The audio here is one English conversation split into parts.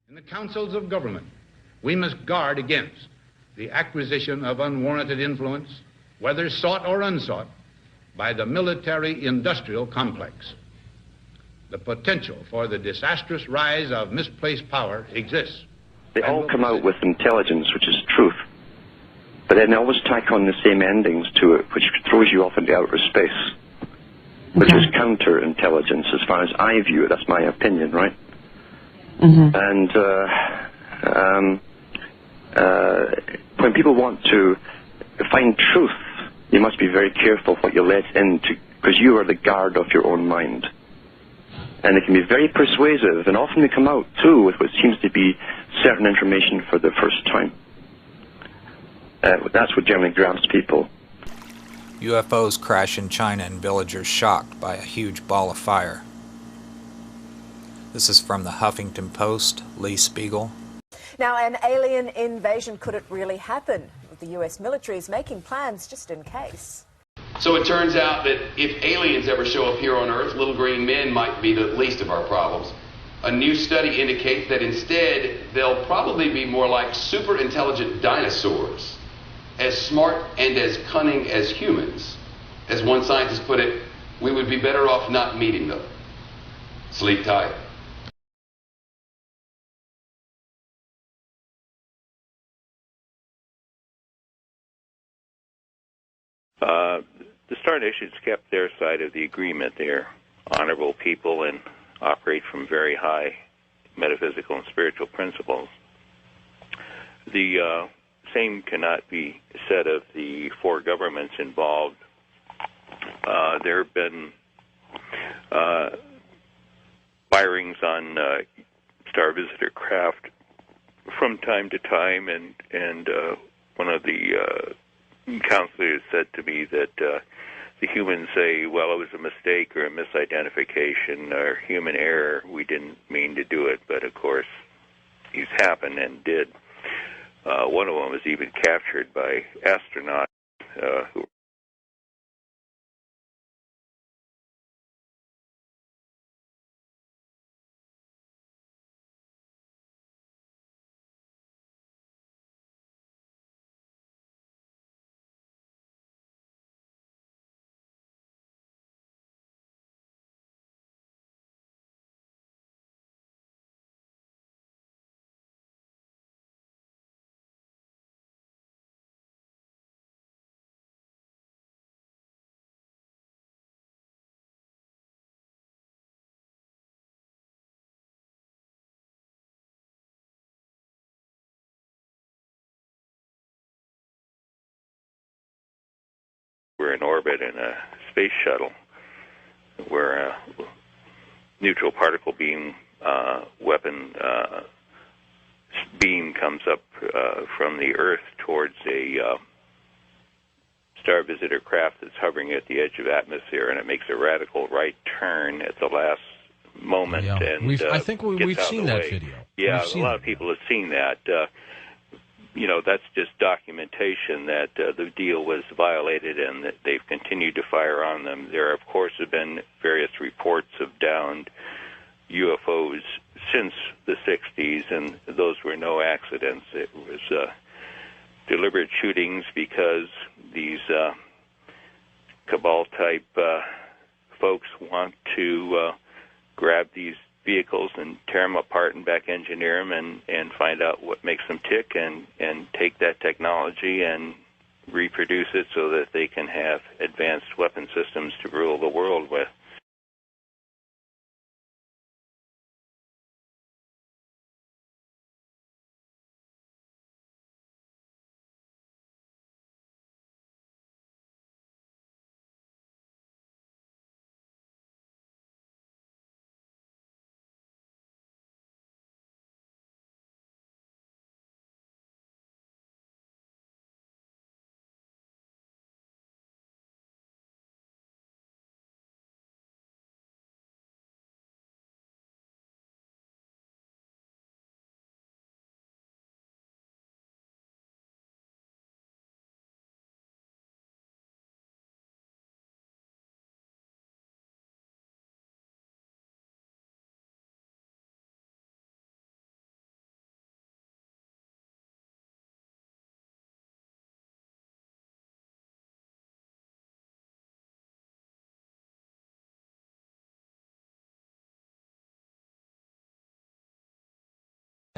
In the councils of government, we must guard against the acquisition of unwarranted influence, whether sought or unsought, by the military-industrial complex. The potential for the disastrous rise of misplaced power exists. They all come out with intelligence, which is truth, but then they always tack on the same endings to it, which throws you off into outer space, which is counterintelligence as far as I view it. That's my opinion, right? And when people want to find truth, you must be very careful what you let into, because you are the guard of your own mind. And they can be very persuasive, and often they come out, too, with what seems to be certain information for the first time. That's what generally grabs people. UFOs crash in China and villagers shocked by a huge ball of fire. This is from the Huffington Post, Lee Spiegel. Now, an alien invasion, could it really happen? The US military is making plans just in case. So it turns out that if aliens ever show up here on Earth, little green men might be the least of our problems. A new study indicates that instead, they'll probably be more like super intelligent dinosaurs, as smart and as cunning as humans. As one scientist put it, we would be better off not meeting them. Sleep tight. The Star Nations kept their side of the agreement. They're honorable people and operate from very high metaphysical and spiritual principles. The same cannot be said of the four governments involved. There have been firings on star visitor craft from time to time, and one of the counselors said to me that the humans say, well, it was a mistake or a misidentification or human error. We didn't mean to do it, but of course these happened and did. One of them was even captured by astronauts who were in orbit in a space shuttle where a neutral particle beam weapon beam comes up from the Earth towards a star visitor craft that's hovering at the edge of atmosphere, and it makes a radical right turn at the last moment. Yeah. And I think we've seen that video. Yeah, a lot of people have seen that. That's just documentation that the deal was violated and that they've continued to fire on them. There, of course, have been various reports of downed UFOs since the 60s, and those were no accidents. It was deliberate shootings because these cabal-type folks want to grab these vehicles and tear them apart and back engineer them and find out what makes them tick and take that technology and reproduce it so that they can have advanced weapon systems to rule the world with.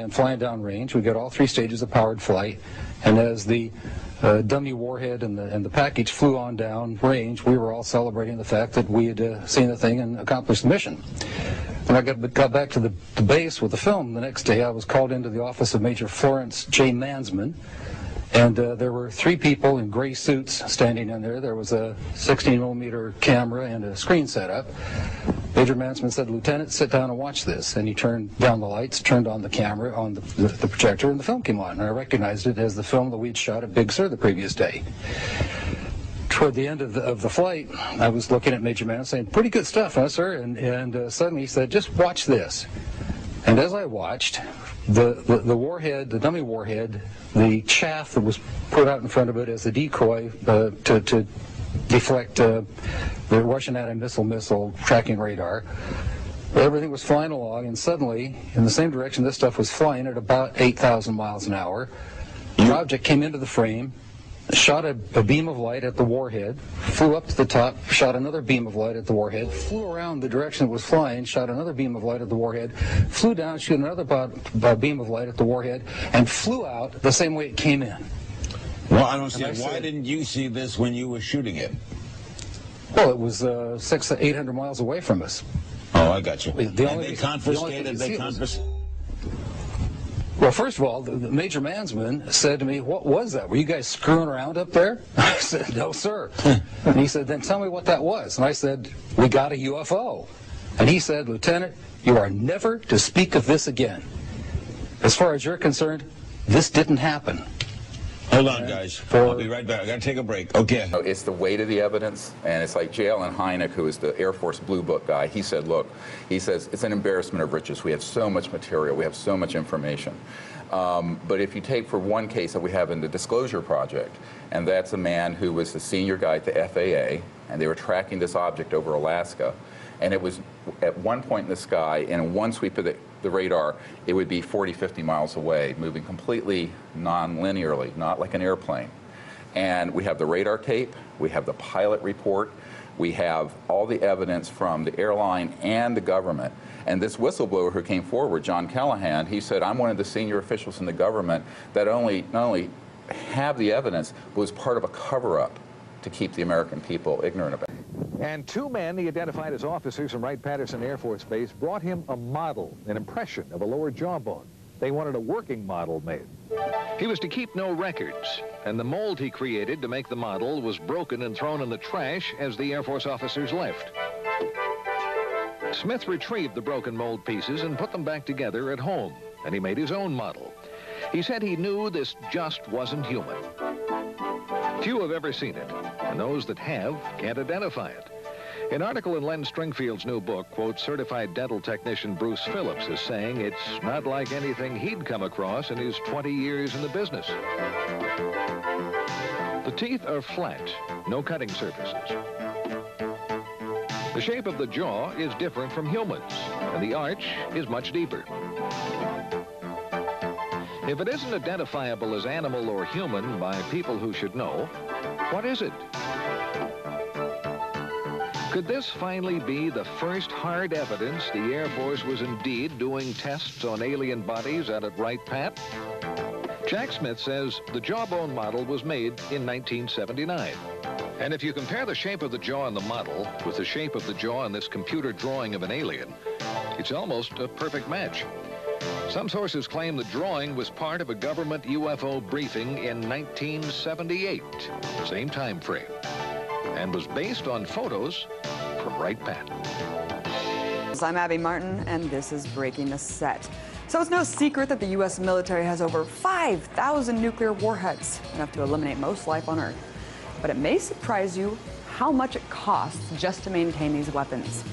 And flying downrange, we got all 3 stages of powered flight, and as the dummy warhead and the package flew on down range, we were all celebrating the fact that we had seen the thing and accomplished the mission. When I got back to the base with the film the next day, I was called into the office of Major Florence J. Mansman, and there were 3 people in gray suits standing in there. There was a 16mm camera and a screen set up. Major Mansman said, "Lieutenant, sit down and watch this." And he turned down the lights, turned on the camera, on the projector, and the film came on. And I recognized it as the film that we'd shot at Big Sur the previous day. Toward the end of the flight, I was looking at Major Mansman saying, "Pretty good stuff, huh, sir?" And suddenly he said, "Just watch this." And as I watched, the warhead, the dummy warhead, the chaff that was put out in front of it as a decoy to deflect the Russian anti-missile tracking radar, everything was flying along, and suddenly, in the same direction this stuff was flying at about 8,000 miles an hour, the object came into the frame, shot a beam of light at the warhead, flew up to the top, shot another beam of light at the warhead, flew around the direction it was flying, shot another beam of light at the warhead, flew down, shot another beam of light at the warhead, and flew out the same way it came in. Well, I don't see it. Why didn't you see this when you were shooting it? Well, it was 600 to 800 miles away from us. Oh, I got you. They confiscated. Well, first of all, the Major Mansman said to me, "What was that? Were you guys screwing around up there?" I said, "No, sir." And he said, "Then tell me what that was." And I said, "We got a UFO." And he said, "Lieutenant, you are never to speak of this again. As far as you're concerned, this didn't happen." Hold on, guys. I'll be right back. I got to take a break. Okay. It's the weight of the evidence, and it's like J. Allen Hynek, who is the Air Force Blue Book guy. He said, look, he says, it's an embarrassment of riches. We have so much material. We have so much information. But if you take for one case that we have in the Disclosure Project, and that's a man who was the senior guy at the FAA, and they were tracking this object over Alaska, and it was at one point in the sky, and in one sweep of the radar, it would be 40, 50 miles away, moving completely non-linearly, not like an airplane. And we have the radar tape, we have the pilot report, we have all the evidence from the airline and the government. And this whistleblower who came forward, John Callahan, he said, I'm one of the senior officials in the government that not only have the evidence, but was part of a cover-up to keep the American people ignorant of it. And 2 men he identified as officers from Wright-Patterson Air Force Base brought him a model, an impression of a lower jawbone. They wanted a working model made. He was to keep no records, and the mold he created to make the model was broken and thrown in the trash as the Air Force officers left. Smith retrieved the broken mold pieces and put them back together at home, and he made his own model. He said he knew this just wasn't human. Few have ever seen it, and those that have can't identify it. An article in Len Stringfield's new book quotes certified dental technician Bruce Phillips as saying it's not like anything he'd come across in his 20 years in the business. The teeth are flat, no cutting surfaces. The shape of the jaw is different from humans, and the arch is much deeper. If it isn't identifiable as animal or human by people who should know, what is it? Could this finally be the first hard evidence the Air Force was indeed doing tests on alien bodies out at Wright-Pat? Jack Smith says the jawbone model was made in 1979. And if you compare the shape of the jaw in the model with the shape of the jaw in this computer drawing of an alien, it's almost a perfect match. Some sources claim the drawing was part of a government UFO briefing in 1978, same time frame, and was based on photos from Wright-Pat. I'm Abby Martin, and this is Breaking the Set. So it's no secret that the U.S. military has over 5,000 nuclear warheads, enough to eliminate most life on Earth. But it may surprise you how much it costs just to maintain these weapons.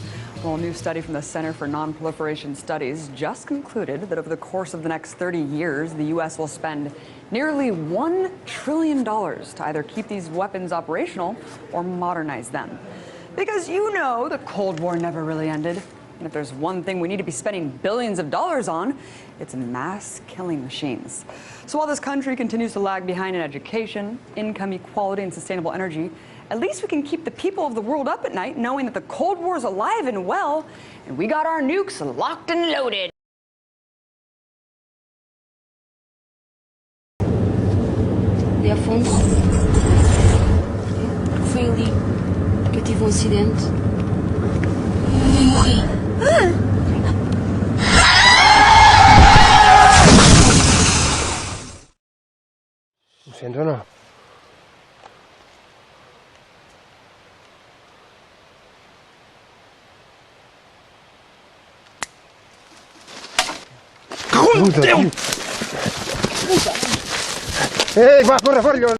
Well, a new study from the Center for Non-Proliferation Studies just concluded that over the course of the next 30 years, the U.S. will spend nearly $1 trillion to either keep these weapons operational or modernize them. Because you know the Cold War never really ended. And if there's one thing we need to be spending billions of dollars on, it's mass killing machines. So while this country continues to lag behind in education, income equality, and sustainable energy, at least we can keep the people of the world up at night knowing that the Cold War is alive and well, and we got our nukes locked and loaded. ali Afonso. Foi ali que eu tive um acidente e morri. Lo siento, no. Va, corre, corre.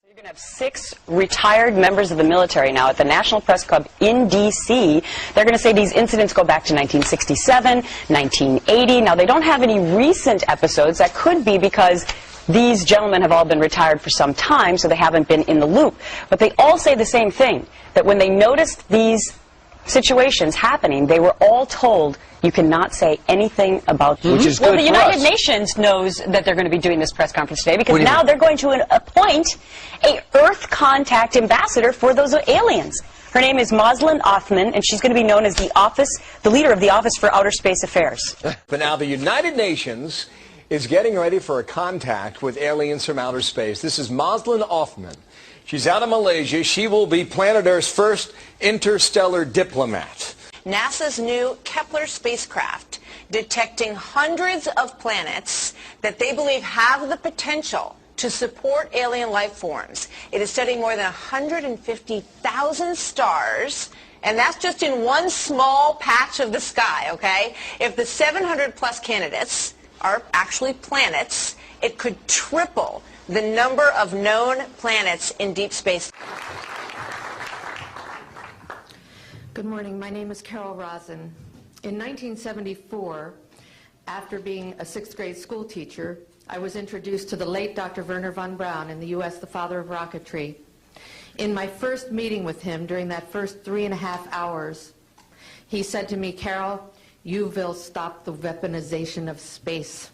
You're going to have 6 retired members of the military now at the National Press Club in D.C. They're going to say these incidents go back to 1967, 1980. Now, they don't have any recent episodes. That could be because these gentlemen have all been retired for some time, so they haven't been in the loop. But they all say the same thing, that when they noticed these situations happening, they were all told, you cannot say anything about them. Which is well, good the for United us. Nations knows that they're going to be doing this press conference today because What do you now mean? they're going to appoint a Earth contact ambassador for those aliens. Her name is Moslin Othman, and she's going to be known as the leader of the Office for Outer Space Affairs. But now the United Nations is getting ready for a contact with aliens from outer space. This is Moslin Othman. She's out of Malaysia. She will be planet Earth's first interstellar diplomat. NASA's new Kepler spacecraft detecting hundreds of planets that they believe have the potential to support alien life forms. It is studying more than 150,000 stars, and that's just in one small patch of the sky, okay? If the 700-plus candidates are actually planets, it could triple the number of known planets in deep space. Good morning. My name is Carol Rosen. In 1974, after being a 6th grade school teacher, I was introduced to the late Dr. Wernher von Braun in the U.S., the father of rocketry. In my first meeting with him, during that first 3.5 hours, he said to me, Carol, you will stop the weaponization of space.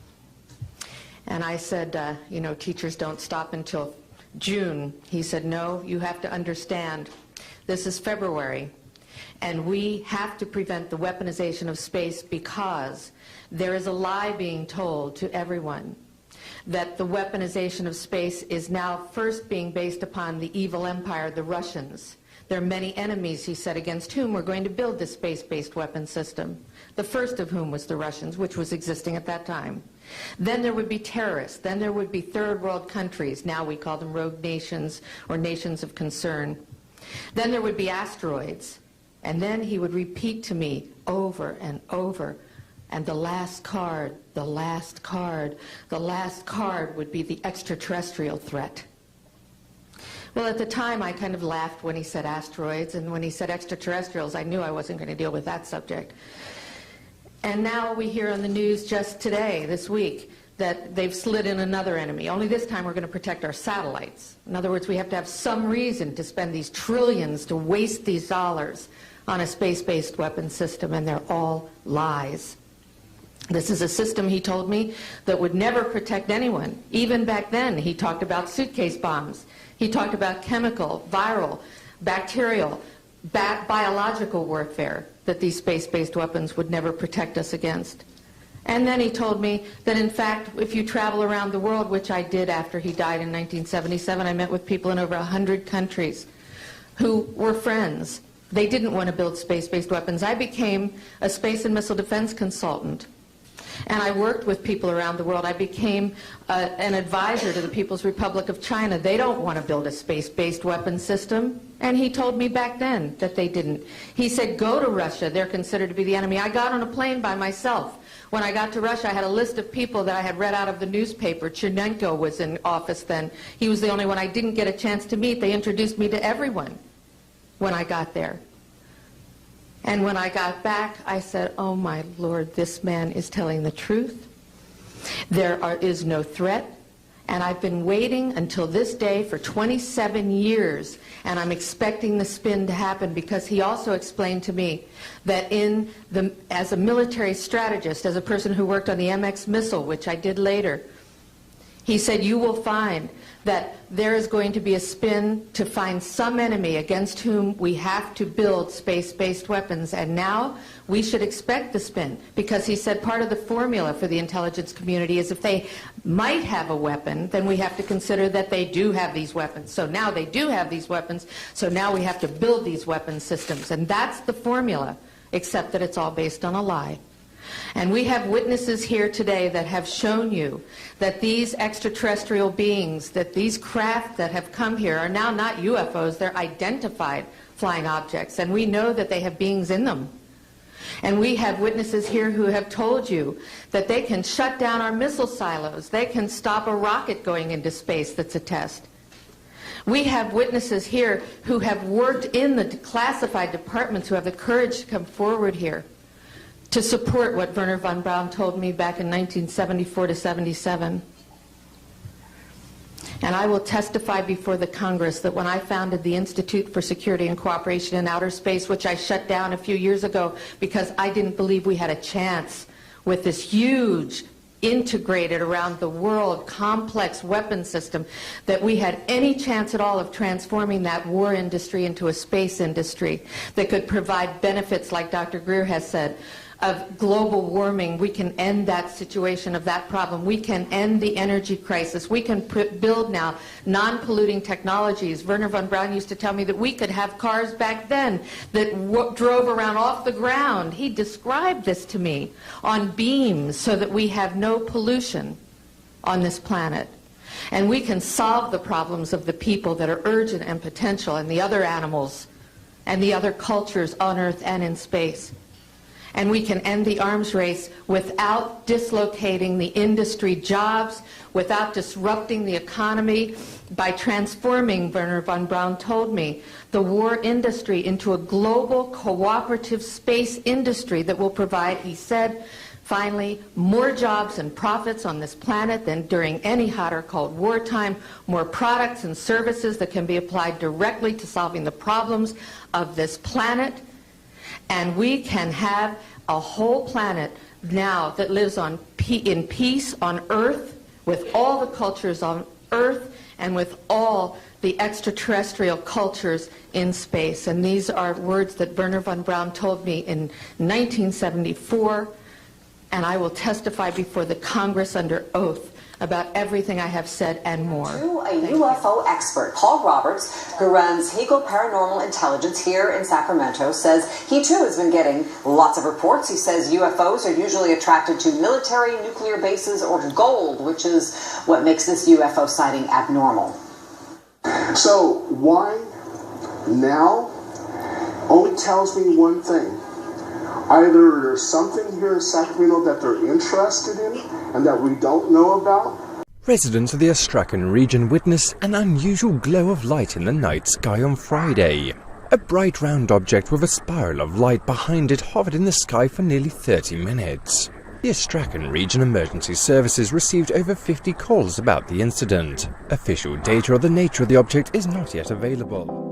And I said, you know, teachers don't stop until June. He said, no, you have to understand, this is February. And we have to prevent the weaponization of space because there is a lie being told to everyone that the weaponization of space is now first being based upon the evil empire, the Russians. There are many enemies, he said, against whom we're going to build this space-based weapon system, the first of whom was the Russians, which was existing at that time. Then there would be terrorists. Then there would be third world countries. Now we call them rogue nations or nations of concern. Then there would be asteroids. And then he would repeat to me over and over, and the last card, the last card, the last card would be the extraterrestrial threat. Well, at the time, I kind of laughed when he said asteroids, and when he said extraterrestrials, I knew I wasn't going to deal with that subject. And now we hear on the news just today, this week, that they've slid in another enemy. Only this time we're going to protect our satellites. In other words, we have to have some reason to spend these trillions, to waste these dollars on a space-based weapon system, and they're all lies. This is a system, he told me, that would never protect anyone. Even back then, he talked about suitcase bombs. He talked about chemical, viral, bacterial, biological warfare, that these space-based weapons would never protect us against. And then he told me that, in fact, if you travel around the world, which I did after he died in 1977, I met with people in over 100 countries who were friends. They didn't want to build space-based weapons. I became a space and missile defense consultant. And I worked with people around the world. I became an advisor to the People's Republic of China. They don't want to build a space-based weapon system. And he told me back then that they didn't. He said, go to Russia. They're considered to be the enemy. I got on a plane by myself. When I got to Russia, I had a list of people that I had read out of the newspaper. Chernenko was in office then. He was the only one I didn't get a chance to meet. They introduced me to everyone when I got there. And when I got back, I said, oh my Lord, this man is telling the truth. There is no threat. And I've been waiting until this day for 27 years, and I'm expecting the spin to happen, because he also explained to me that as a military strategist, as a person who worked on the MX missile, which I did later, he said, you will find that there is going to be a spin to find some enemy against whom we have to build space-based weapons. And now we should expect the spin, because he said part of the formula for the intelligence community is if they might have a weapon, then we have to consider that they do have these weapons. So now they do have these weapons, so now we have to build these weapon systems. And that's the formula, except that it's all based on a lie. And we have witnesses here today that have shown you that these extraterrestrial beings, that these craft that have come here are now not UFOs, they're identified flying objects. And we know that they have beings in them. And we have witnesses here who have told you that they can shut down our missile silos. They can stop a rocket going into space that's a test. We have witnesses here who have worked in the classified departments, who have the courage to come forward here to support what Wernher von Braun told me back in 1974 to 77. And I will testify before the Congress that when I founded the Institute for Security and Cooperation in Outer Space, which I shut down a few years ago because I didn't believe we had a chance with this huge, integrated around the world, complex weapon system, that we had any chance at all of transforming that war industry into a space industry that could provide benefits, like Dr. Greer has said, of global warming. We can end that situation of that problem. We can end the energy crisis. We can build now non-polluting technologies. Wernher von Braun used to tell me that we could have cars back then that drove around off the ground. He described this to me on beams so that we have no pollution on this planet. And we can solve the problems of the people that are urgent and potential, and the other animals and the other cultures on Earth and in space. And we can end the arms race without dislocating the industry jobs, without disrupting the economy, by transforming, Wernher von Braun told me, the war industry into a global cooperative space industry that will provide, he said, finally, more jobs and profits on this planet than during any hot or cold wartime, more products and services that can be applied directly to solving the problems of this planet. And we can have a whole planet now that lives in peace on Earth, with all the cultures on Earth and with all the extraterrestrial cultures in space. And these are words that Wernher von Braun told me in 1974, and I will testify before the Congress under oath about everything I have said and more. To a UFO expert, Paul Roberts, who runs Hegel Paranormal Intelligence here in Sacramento, says he too has been getting lots of reports. He says UFOs are usually attracted to military, nuclear bases, or gold, which is what makes this UFO sighting abnormal. So why now only tells me one thing. Either there's something here in Sacramento that they're interested in and that we don't know about. Residents of the Astrakhan region witnessed an unusual glow of light in the night sky on Friday. A bright round object with a spiral of light behind it hovered in the sky for nearly 30 minutes. The Astrakhan region emergency services received over 50 calls about the incident. Official data of the nature of the object is not yet available.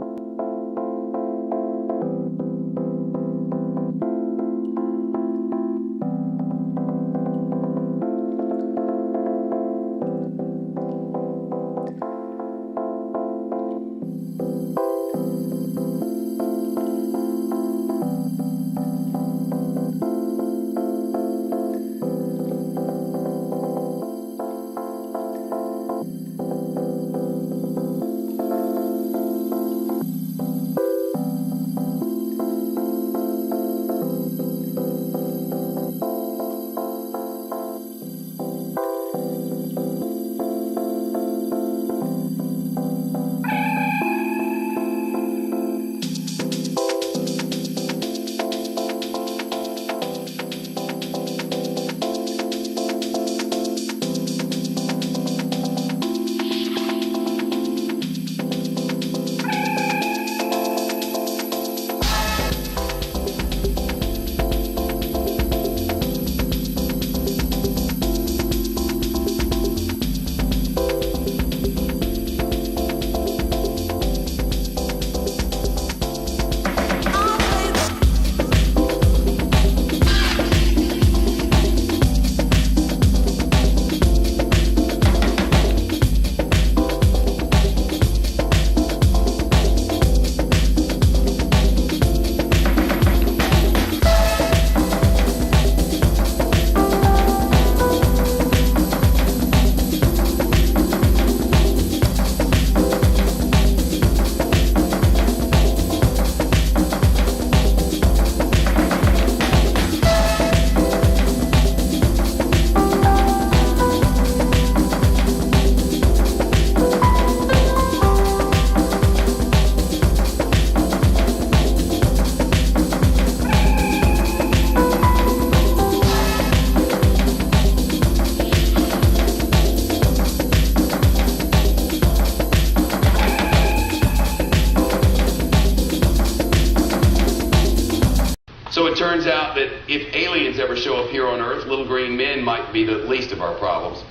out that if aliens ever show up here on Earth, little green men might be the least of our problems.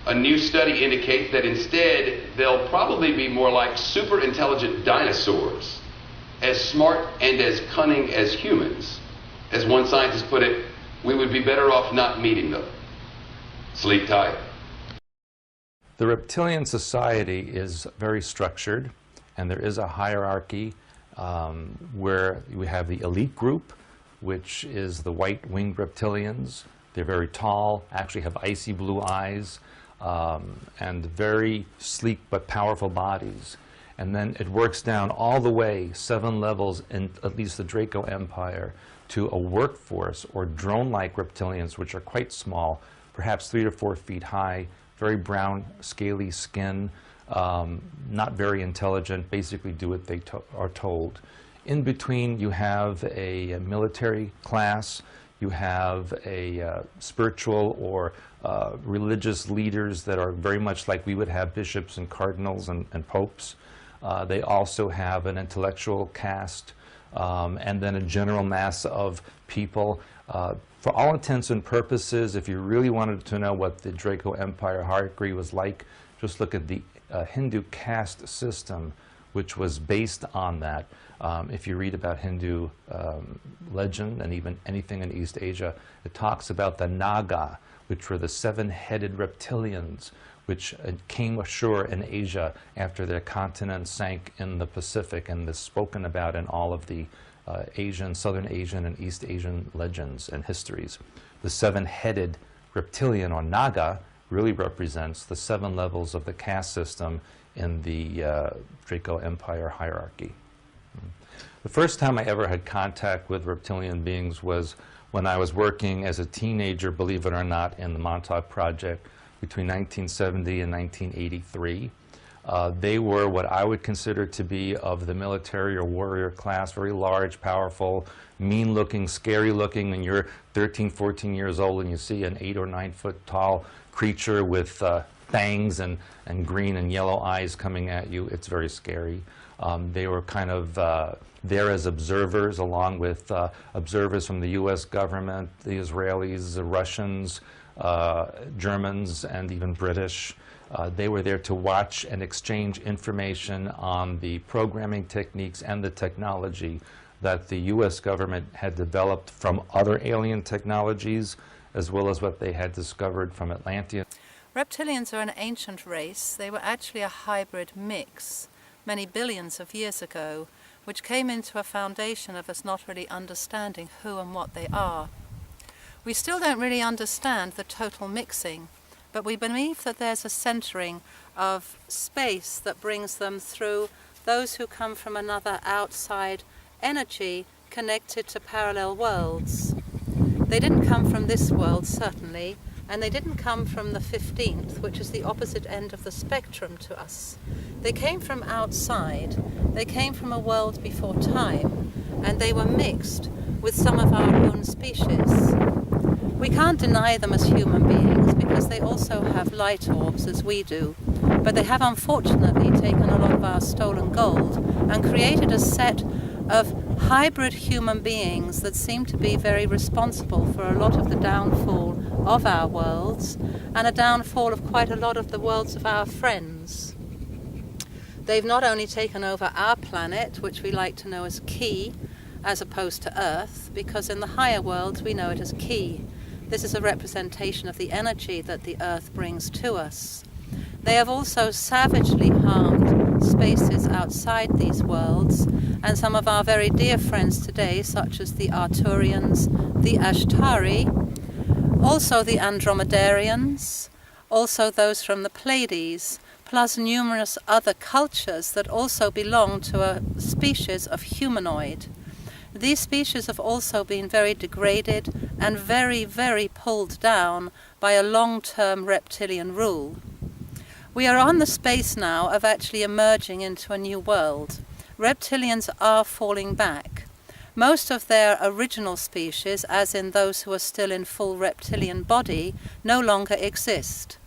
A new study indicates that instead they'll probably be more like super intelligent dinosaurs, as smart and as cunning as humans. As one scientist put it, we would be better off not meeting them. Sleep tight. The reptilian society is very structured, and there is a hierarchy where we have the elite group, which is the white-winged reptilians. They're very tall, actually have icy blue eyes, and very sleek but powerful bodies. And then it works down all the way, 7 levels in at least the Draco Empire, to a workforce or drone-like reptilians, which are quite small, perhaps 3 to 4 feet high, very brown, scaly skin, not very intelligent, basically do what they are told. In between, you have a military class, you have a spiritual or religious leaders that are very much like we would have bishops and cardinals and popes. They also have an intellectual caste, and then a general mass of people. For all intents and purposes, if you really wanted to know what the Draco Empire hierarchy was like, just look at the Hindu caste system, which was based on that. If you read about Hindu legend and even anything in East Asia, it talks about the Naga, which were the 7-headed reptilians, which came ashore in Asia after their continent sank in the Pacific, and is spoken about in all of the Asian, Southern Asian, and East Asian legends and histories. The 7-headed reptilian, or Naga, really represents the 7 levels of the caste system in the Draco Empire hierarchy. The first time I ever had contact with reptilian beings was when I was working as a teenager, believe it or not, in the Montauk Project between 1970 and 1983. They were what I would consider to be of the military or warrior class, very large, powerful, mean-looking, scary-looking. When you're 13, 14 years old and you see an 8 or 9 foot tall creature with fangs and green and yellow eyes coming at you, it's very scary. They were kind of there as observers, along with observers from the U.S. government, the Israelis, the Russians, Germans, and even British. They were there to watch and exchange information on the programming techniques and the technology that the U.S. government had developed from other alien technologies, as well as what they had discovered from Atlanteans. Reptilians are an ancient race. They were actually a hybrid mix many billions of years ago, which came into a foundation of us not really understanding who and what they are. We still don't really understand the total mixing, but we believe that there's a centering of space that brings them through those who come from another outside energy connected to parallel worlds. They didn't come from this world, certainly, and they didn't come from the 15th, which is the opposite end of the spectrum to us. They came from outside, they came from a world before time, and they were mixed with some of our own species. We can't deny them as human beings because they also have light orbs as we do, but they have unfortunately taken a lot of our stolen gold and created a set of hybrid human beings that seem to be very responsible for a lot of the downfall of our worlds and a downfall of quite a lot of the worlds of our friends. They've not only taken over our planet, which we like to know as Ki, as opposed to Earth, because in the higher worlds we know it as Ki. This is a representation of the energy that the Earth brings to us. They have also savagely harmed spaces outside these worlds, and some of our very dear friends today, such as the Arturians, the Ashtari, also the Andromedarians, also those from the Pleiades, plus numerous other cultures that also belong to a species of humanoid. These species have also been very degraded and very, very pulled down by a long-term reptilian rule. We are on the space now of actually emerging into a new world. Reptilians are falling back. Most of their original species, as in those who are still in full reptilian body, no longer exist.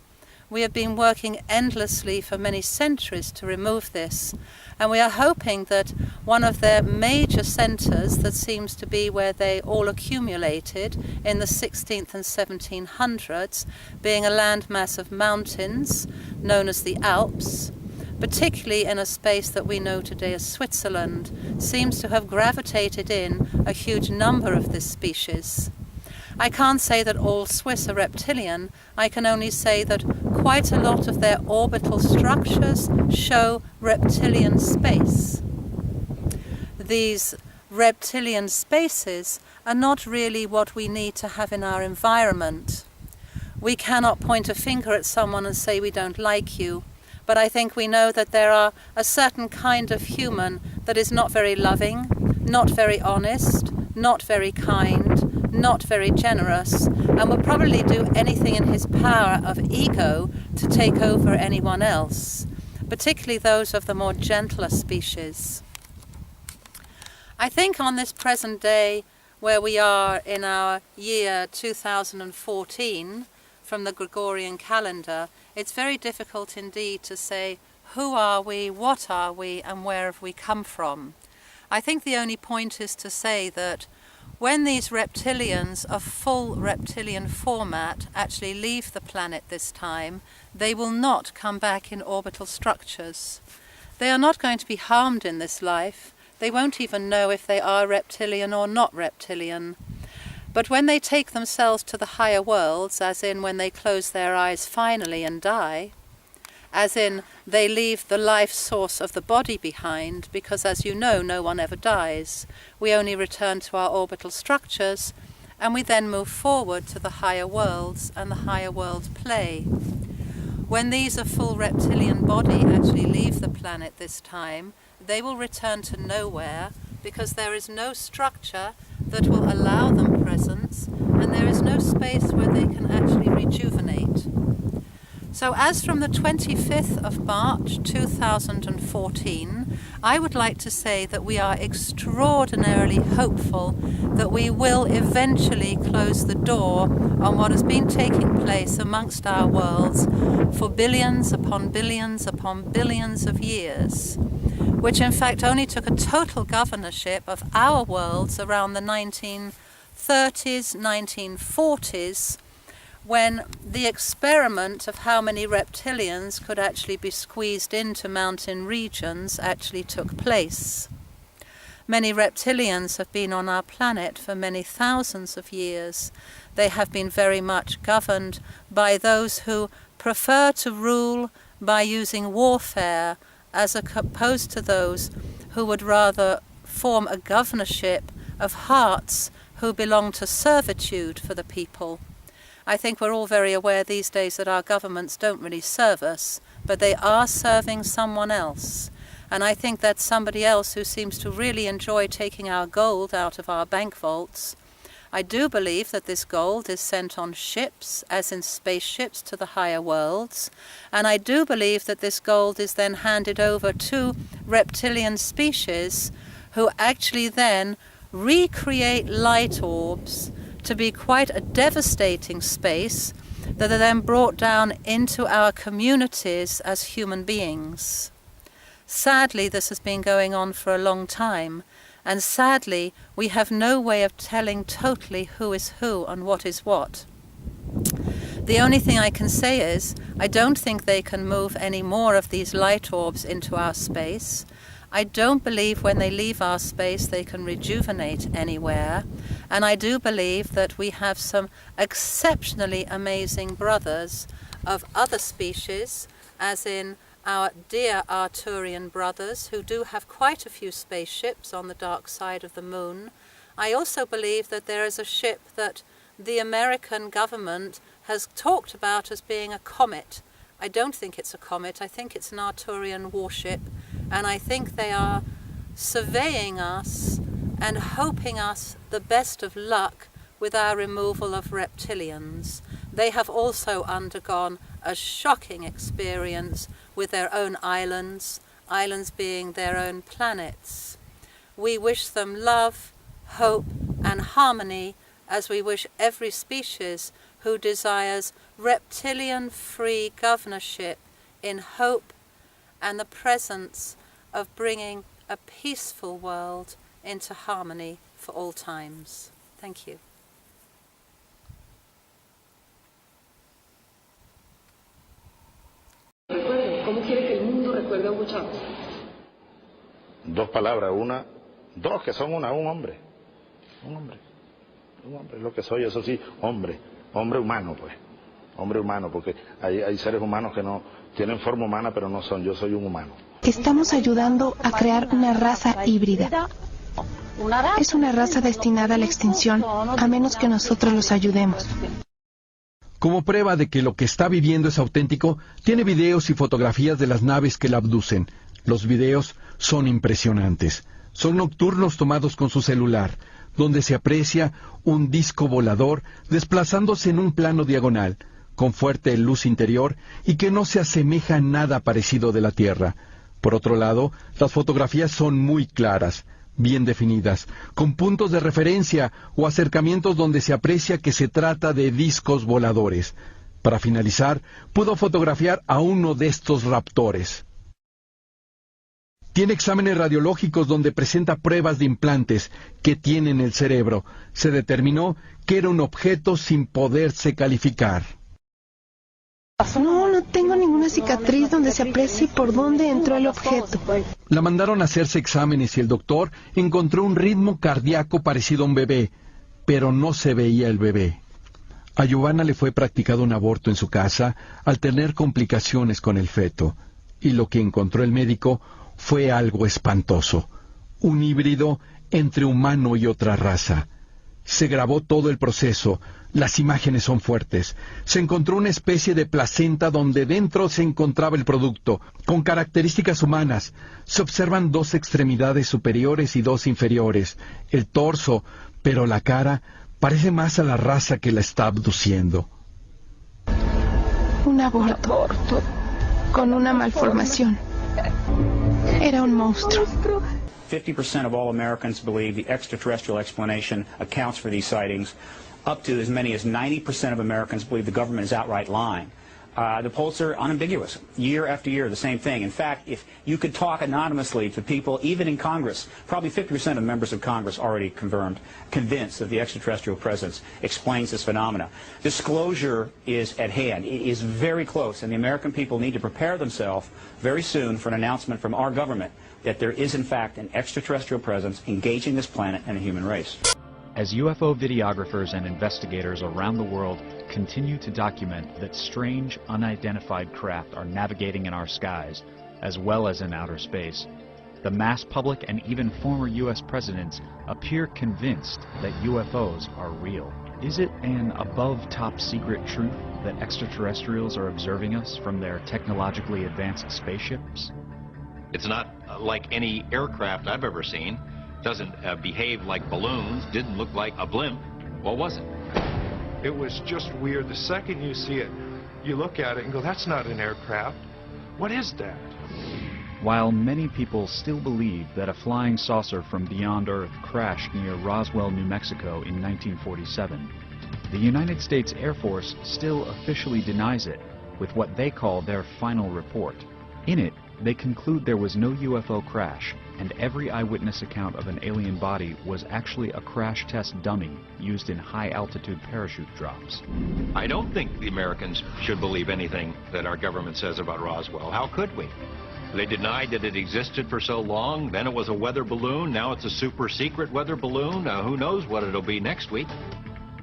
We have been working endlessly for many centuries to remove this, and we are hoping that one of their major centres, that seems to be where they all accumulated in the 16th and 1700s, being a landmass of mountains known as the Alps, particularly in a space that we know today as Switzerland, seems to have gravitated in a huge number of this species. I can't say that all Swiss are reptilian. I can only say that quite a lot of their orbital structures show reptilian space. These reptilian spaces are not really what we need to have in our environment. We cannot point a finger at someone and say we don't like you, but I think we know that there are a certain kind of human that is not very loving, not very honest, not very kind, not very generous, and will probably do anything in his power of ego to take over anyone else, particularly those of the more gentler species. I think on this present day, where we are in our year 2014, from the Gregorian calendar, it's very difficult indeed to say who are we, what are we, and where have we come from. I think the only point is to say that when these reptilians of full reptilian format actually leave the planet this time, they will not come back in orbital structures. They are not going to be harmed in this life. They won't even know if they are reptilian or not reptilian. But when they take themselves to the higher worlds, as in when they close their eyes finally and die, as in they leave the life source of the body behind, because as you know, no one ever dies. We only return to our orbital structures, and we then move forward to the higher worlds and the higher world play. When these of full reptilian body actually leave the planet this time, they will return to nowhere, because there is no structure that will allow them presence, and there is no space where they can actually rejuvenate. So as from the 25th of March 2014, I would like to say that we are extraordinarily hopeful that we will eventually close the door on what has been taking place amongst our worlds for billions upon billions upon billions of years, which in fact only took a total governorship of our worlds around the 1930s, 1940s, when the experiment of how many reptilians could actually be squeezed into mountain regions actually took place. Many reptilians have been on our planet for many thousands of years. They have been very much governed by those who prefer to rule by using warfare, as opposed to those who would rather form a governorship of hearts who belong to servitude for the people. I think we're all very aware these days that our governments don't really serve us, but they are serving someone else. And I think that's somebody else who seems to really enjoy taking our gold out of our bank vaults. I do believe that this gold is sent on ships, as in spaceships, to the higher worlds. And I do believe that this gold is then handed over to reptilian species who actually then recreate light orbs to be quite a devastating space that are then brought down into our communities as human beings. Sadly, this has been going on for a long time, and sadly, we have no way of telling totally who is who and what is what. The only thing I can say is, I don't think they can move any more of these light orbs into our space. I don't believe when they leave our space they can rejuvenate anywhere. And I do believe that we have some exceptionally amazing brothers of other species, as in our dear Arcturian brothers, who do have quite a few spaceships on the dark side of the moon. I also believe that there is a ship that the American government has talked about as being a comet. I don't think it's a comet. I think it's an Arcturian warship. And I think they are surveying us and hoping us the best of luck with our removal of reptilians. They have also undergone a shocking experience with their own islands, islands being their own planets. We wish them love, hope, and harmony, as we wish every species who desires reptilian-free governorship in hope and the presence of bringing a peaceful world into harmony for all times. Thank you. ¿Cómo quiere que el mundo recuerde a Hugo Chávez? Dos palabras, dos que son un hombre, es lo que soy, eso sí, hombre humano, pues, hombre humano, porque hay seres humanos que no tienen forma humana, pero no son, yo soy un humano. Estamos ayudando a crear una raza híbrida. Es una raza destinada a la extinción, a menos que nosotros los ayudemos. Como prueba de que lo que está viviendo es auténtico, tiene videos y fotografías de las naves que la abducen. Los videos son impresionantes. Son nocturnos tomados con su celular, donde se aprecia un disco volador desplazándose en un plano diagonal, con fuerte luz interior y que no se asemeja a nada parecido de la Tierra. Por otro lado, las fotografías son muy claras, bien definidas, con puntos de referencia o acercamientos donde se aprecia que se trata de discos voladores. Para finalizar, pudo fotografiar a uno de estos raptores. Tiene exámenes radiológicos donde presenta pruebas de implantes que tiene en el cerebro. Se determinó que era un objeto sin poderse calificar. No tengo ninguna cicatriz donde se aprecie por dónde entró el objeto. La mandaron a hacerse exámenes y el doctor encontró un ritmo cardíaco parecido a un bebé, pero no se veía el bebé. A Giovanna le fue practicado un aborto en su casa al tener complicaciones con el feto, y lo que encontró el médico fue algo espantoso, un híbrido entre humano y otra raza. Se grabó todo el proceso, las imágenes son fuertes. Se encontró una especie de placenta donde dentro se encontraba el producto, con características humanas. Se observan dos extremidades superiores y dos inferiores, el torso, pero la cara parece más a la raza que la está abduciendo. Un aborto, con una malformación. Era un monstruo. 50% of all Americans believe the extraterrestrial explanation accounts for these sightings. Up to as many as 90% of Americans believe the government is outright lying. The polls are unambiguous. Year after year, the same thing. In fact, if you could talk anonymously to people, even in Congress, probably 50% of members of Congress already convinced that the extraterrestrial presence explains this phenomena. Disclosure is at hand. It is very close, and the American people need to prepare themselves very soon for an announcement from our government that there is, in fact, an extraterrestrial presence engaging this planet and a human race. As UFO videographers and investigators around the world continue to document that strange, unidentified craft are navigating in our skies, as well as in outer space, the mass public and even former U.S. presidents appear convinced that UFOs are real. Is it an above top-secret truth that extraterrestrials are observing us from their technologically advanced spaceships? It's not like any aircraft I've ever seen. Doesn't behave like balloons, didn't look like a blimp. What was it? It was just weird. The second you see it, you look at it and go, that's not an aircraft. What is that? While many people still believe that a flying saucer from beyond Earth crashed near Roswell, New Mexico in 1947, the United States Air Force still officially denies it with what they call their final report. In it, they conclude there was no UFO crash, and every eyewitness account of an alien body was actually a crash test dummy used in high-altitude parachute drops. I don't think the Americans should believe anything that our government says about Roswell. How could we? They denied that it existed for so long, then it was a weather balloon, now it's a super-secret weather balloon. Who knows what it'll be next week?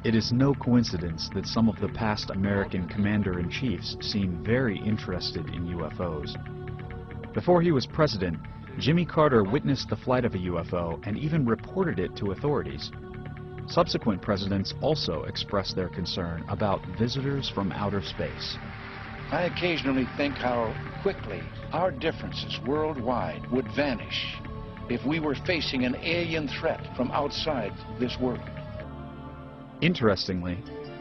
It is no coincidence that some of the past American commander-in-chiefs seem very interested in UFOs. Before he was president, Jimmy Carter witnessed the flight of a UFO and even reported it to authorities. Subsequent presidents also expressed their concern about visitors from outer space. I occasionally think how quickly our differences worldwide would vanish if we were facing an alien threat from outside this world. Interestingly,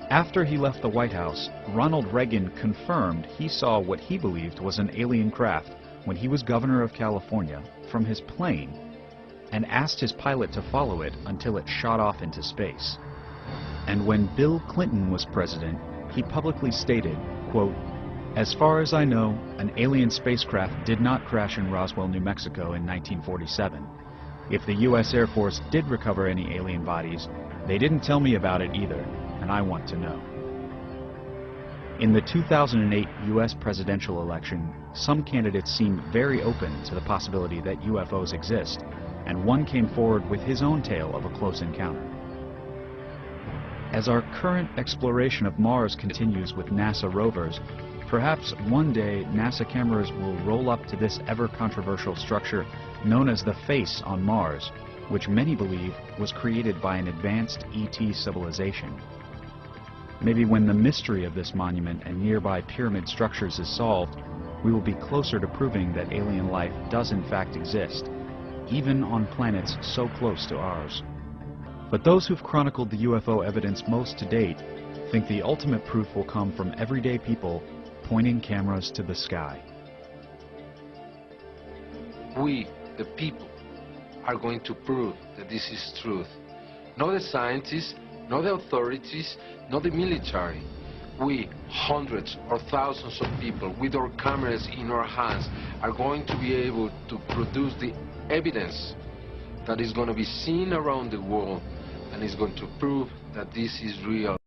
after he left the White House, Ronald Reagan confirmed he saw what he believed was an alien craft when he was governor of California from his plane and asked his pilot to follow it until it shot off into space. And when Bill Clinton was president, he publicly stated, quote, "As far as I know, an alien spacecraft did not crash in Roswell, New Mexico in 1947. If the U.S. Air Force did recover any alien bodies, they didn't tell me about it either, and I want to know." In the 2008 U.S. presidential election, some candidates seemed very open to the possibility that UFOs exist, and one came forward with his own tale of a close encounter. As our current exploration of Mars continues with NASA rovers, perhaps one day NASA cameras will roll up to this ever-controversial structure known as the face on Mars, which many believe was created by an advanced ET civilization. Maybe when the mystery of this monument and nearby pyramid structures is solved, we will be closer to proving that alien life does in fact exist, even on planets so close to ours. But those who've chronicled the UFO evidence most to date think the ultimate proof will come from everyday people pointing cameras to the sky. We, the people, are going to prove that this is truth. Not the scientists, not the authorities, not the military. We, hundreds or thousands of people with our cameras in our hands, are going to be able to produce the evidence that is going to be seen around the world and is going to prove that this is real.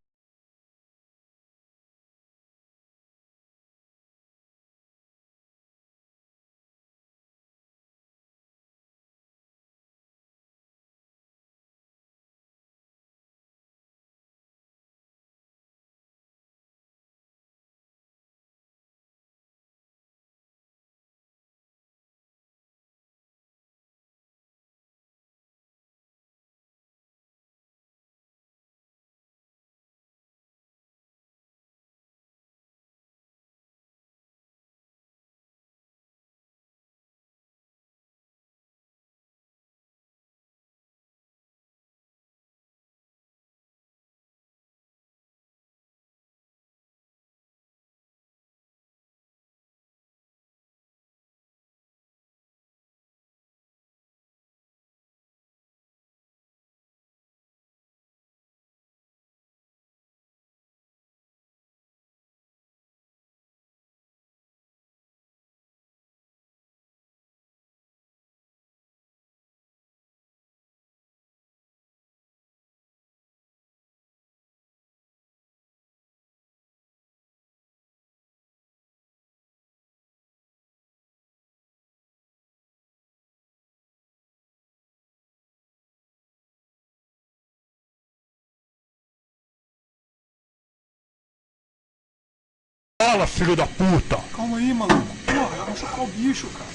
Fala, filho da puta! Calma aí, maluco. Porra, vai chocar o bicho, cara.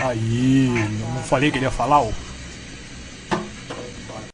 Aí, não falei que ele ia falar, ô?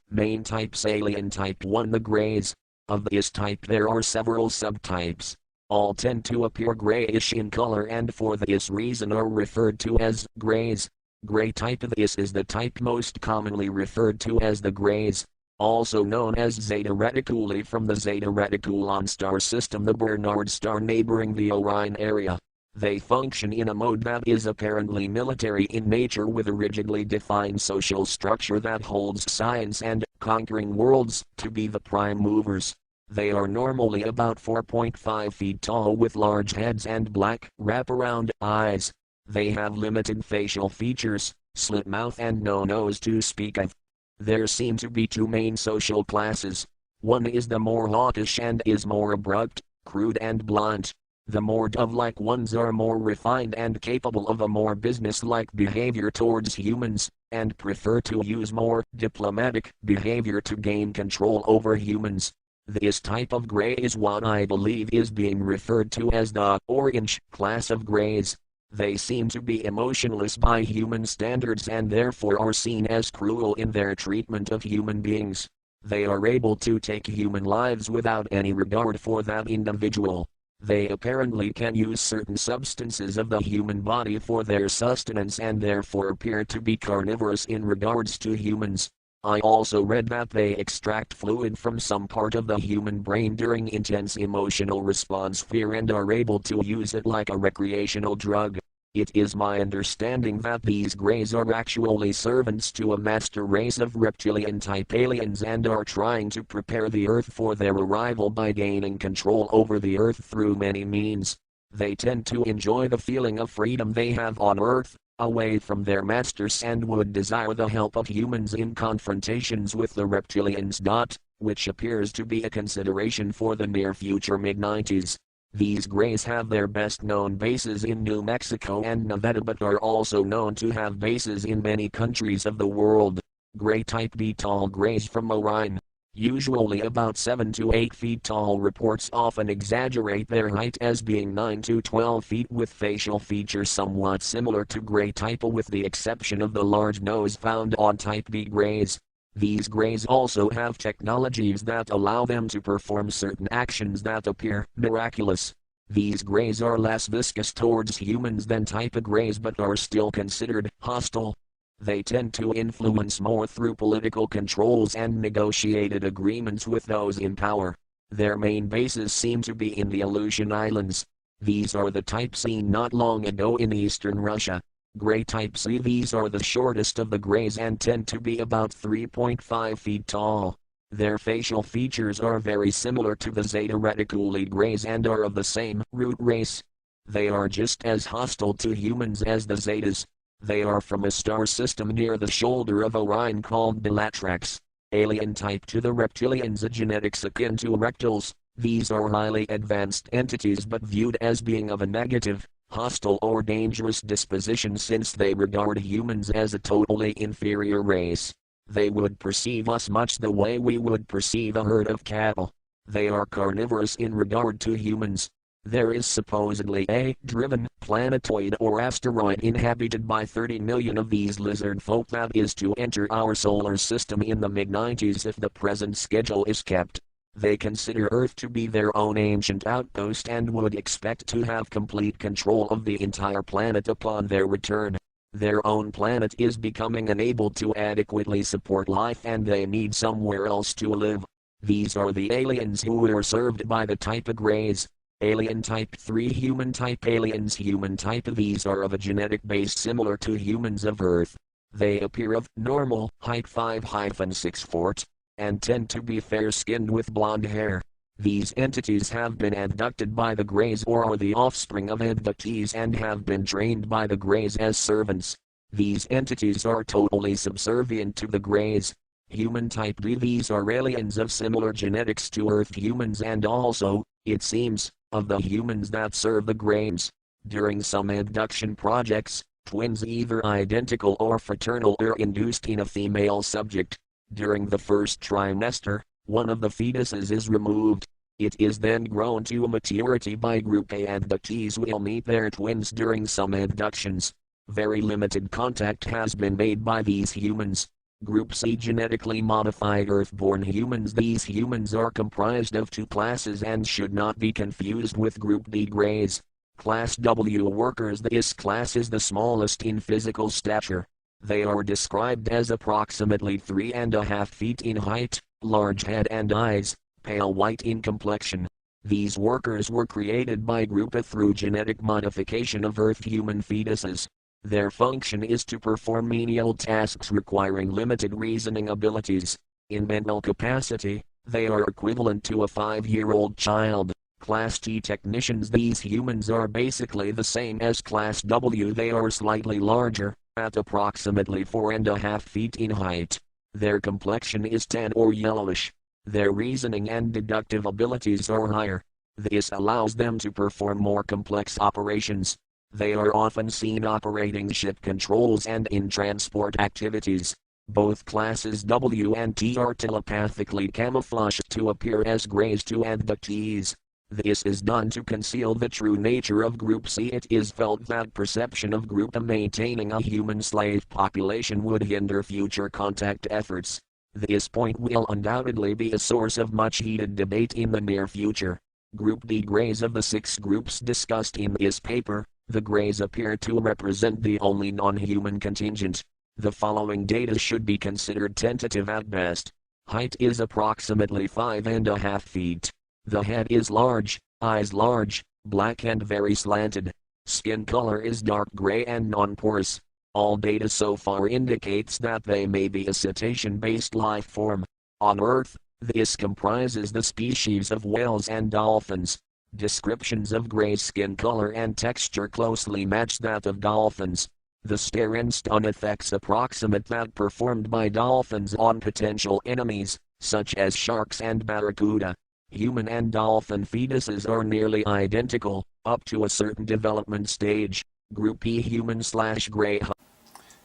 Main types: alien type 1, the greys. Of this type there are several subtypes. All tend to appear grayish in color and for this reason are referred to as greys. Gray type: this is the type most commonly referred to as the greys, also known as Zeta Reticuli from the Zeta Reticulon star system, the Bernard star neighboring the Orion area. They function in a mode that is apparently military in nature with a rigidly defined social structure that holds science and conquering worlds to be the prime movers. They are normally about 4.5 feet tall with large heads and black, wraparound eyes. They have limited facial features, slit mouth and no nose to speak of. There seem to be two main social classes. One is the more hawkish and is more abrupt, crude and blunt. The more dove-like ones are more refined and capable of a more business-like behavior towards humans, and prefer to use more diplomatic behavior to gain control over humans. This type of gray is what I believe is being referred to as the orange class of grays. They seem to be emotionless by human standards and therefore are seen as cruel in their treatment of human beings. They are able to take human lives without any regard for that individual. They apparently can use certain substances of the human body for their sustenance and therefore appear to be carnivorous in regards to humans. I also read that they extract fluid from some part of the human brain during intense emotional response fear and are able to use it like a recreational drug. It is my understanding that these greys are actually servants to a master race of reptilian-type aliens and are trying to prepare the Earth for their arrival by gaining control over the Earth through many means. They tend to enjoy the feeling of freedom they have on Earth, away from their masters, and would desire the help of humans in confrontations with the reptilians. Which appears to be a consideration for the near future mid-90s. These greys have their best known bases in New Mexico and Nevada, but are also known to have bases in many countries of the world. Grey type B tall greys from Orion. Usually about 7 to 8 feet tall. Reports often exaggerate their height as being 9 to 12 feet with facial features somewhat similar to Grey type A with the exception of the large nose found on type B greys. These greys also have technologies that allow them to perform certain actions that appear miraculous. These greys are less viscous towards humans than type A greys but are still considered hostile. They tend to influence more through political controls and negotiated agreements with those in power. Their main bases seem to be in the Aleutian Islands. These are the type seen not long ago in eastern Russia. Grey type C. These are the shortest of the greys and tend to be about 3.5 feet tall. Their facial features are very similar to the Zeta Reticuli greys and are of the same root race. They are just as hostile to humans as the Zetas. They are from a star system near the shoulder of Orion called Bellatrix. Alien type to the reptilians, a genetics akin to rectals. These are highly advanced entities but viewed as being of a negative, hostile or dangerous disposition since they regard humans as a totally inferior race. They would perceive us much the way we would perceive a herd of cattle. They are carnivorous in regard to humans. There is supposedly a driven planetoid or asteroid inhabited by 30 million of these lizard folk that is to enter our solar system in the mid-90s if the present schedule is kept. They consider Earth to be their own ancient outpost and would expect to have complete control of the entire planet upon their return. Their own planet is becoming unable to adequately support life and they need somewhere else to live. These are the aliens who are served by the type of greys. Alien type 3 human type aliens. Human type. These are of a genetic base similar to humans of Earth. They appear of normal height 5-6 feet and tend to be fair-skinned with blonde hair. These entities have been abducted by the greys or are the offspring of abductees and have been trained by the greys as servants. These entities are totally subservient to the greys. Human type D. These are aliens of similar genetics to Earth humans and also, it seems, of the humans that serve the greys. During some abduction projects, twins either identical or fraternal are induced in a female subject. During the first trimester, one of the fetuses is removed. It is then grown to maturity by group A. Abductees will meet their twins during some abductions. Very limited contact has been made by these humans. Group C. Genetically modified Earth-born humans. These humans are comprised of two classes and should not be confused with Group D greys. Class W workers. This class is the smallest in physical stature. They are described as approximately 3.5 feet in height, large head and eyes, pale white in complexion. These workers were created by Group A through genetic modification of Earth human fetuses. Their function is to perform menial tasks requiring limited reasoning abilities. In mental capacity, they are equivalent to a 5-year-old child. Class T technicians. These humans are basically the same as Class W. They are slightly larger, at approximately 4.5 feet in height. Their complexion is tan or yellowish. Their reasoning and deductive abilities are higher. This allows them to perform more complex operations. They are often seen operating ship controls and in transport activities. Both classes W and T are telepathically camouflaged to appear as greys to abductees. This is done to conceal the true nature of Group C. It is felt that perception of Group A maintaining a human slave population would hinder future contact efforts. This point will undoubtedly be a source of much heated debate in the near future. Group D greys. Of the 6 groups discussed in this paper, the greys appear to represent the only non-human contingent. The following data should be considered tentative at best. Height is approximately 5.5 feet. The head is large, eyes large, black and very slanted. Skin color is dark gray and non-porous. All data so far indicates that they may be a cetacean-based life form. On Earth, this comprises the species of whales and dolphins. Descriptions of gray skin color and texture closely match that of dolphins. The stare and stun effects approximate that performed by dolphins on potential enemies, such as sharks and barracuda. Human and dolphin fetuses are nearly identical, up to a certain development stage. Group E human/gray.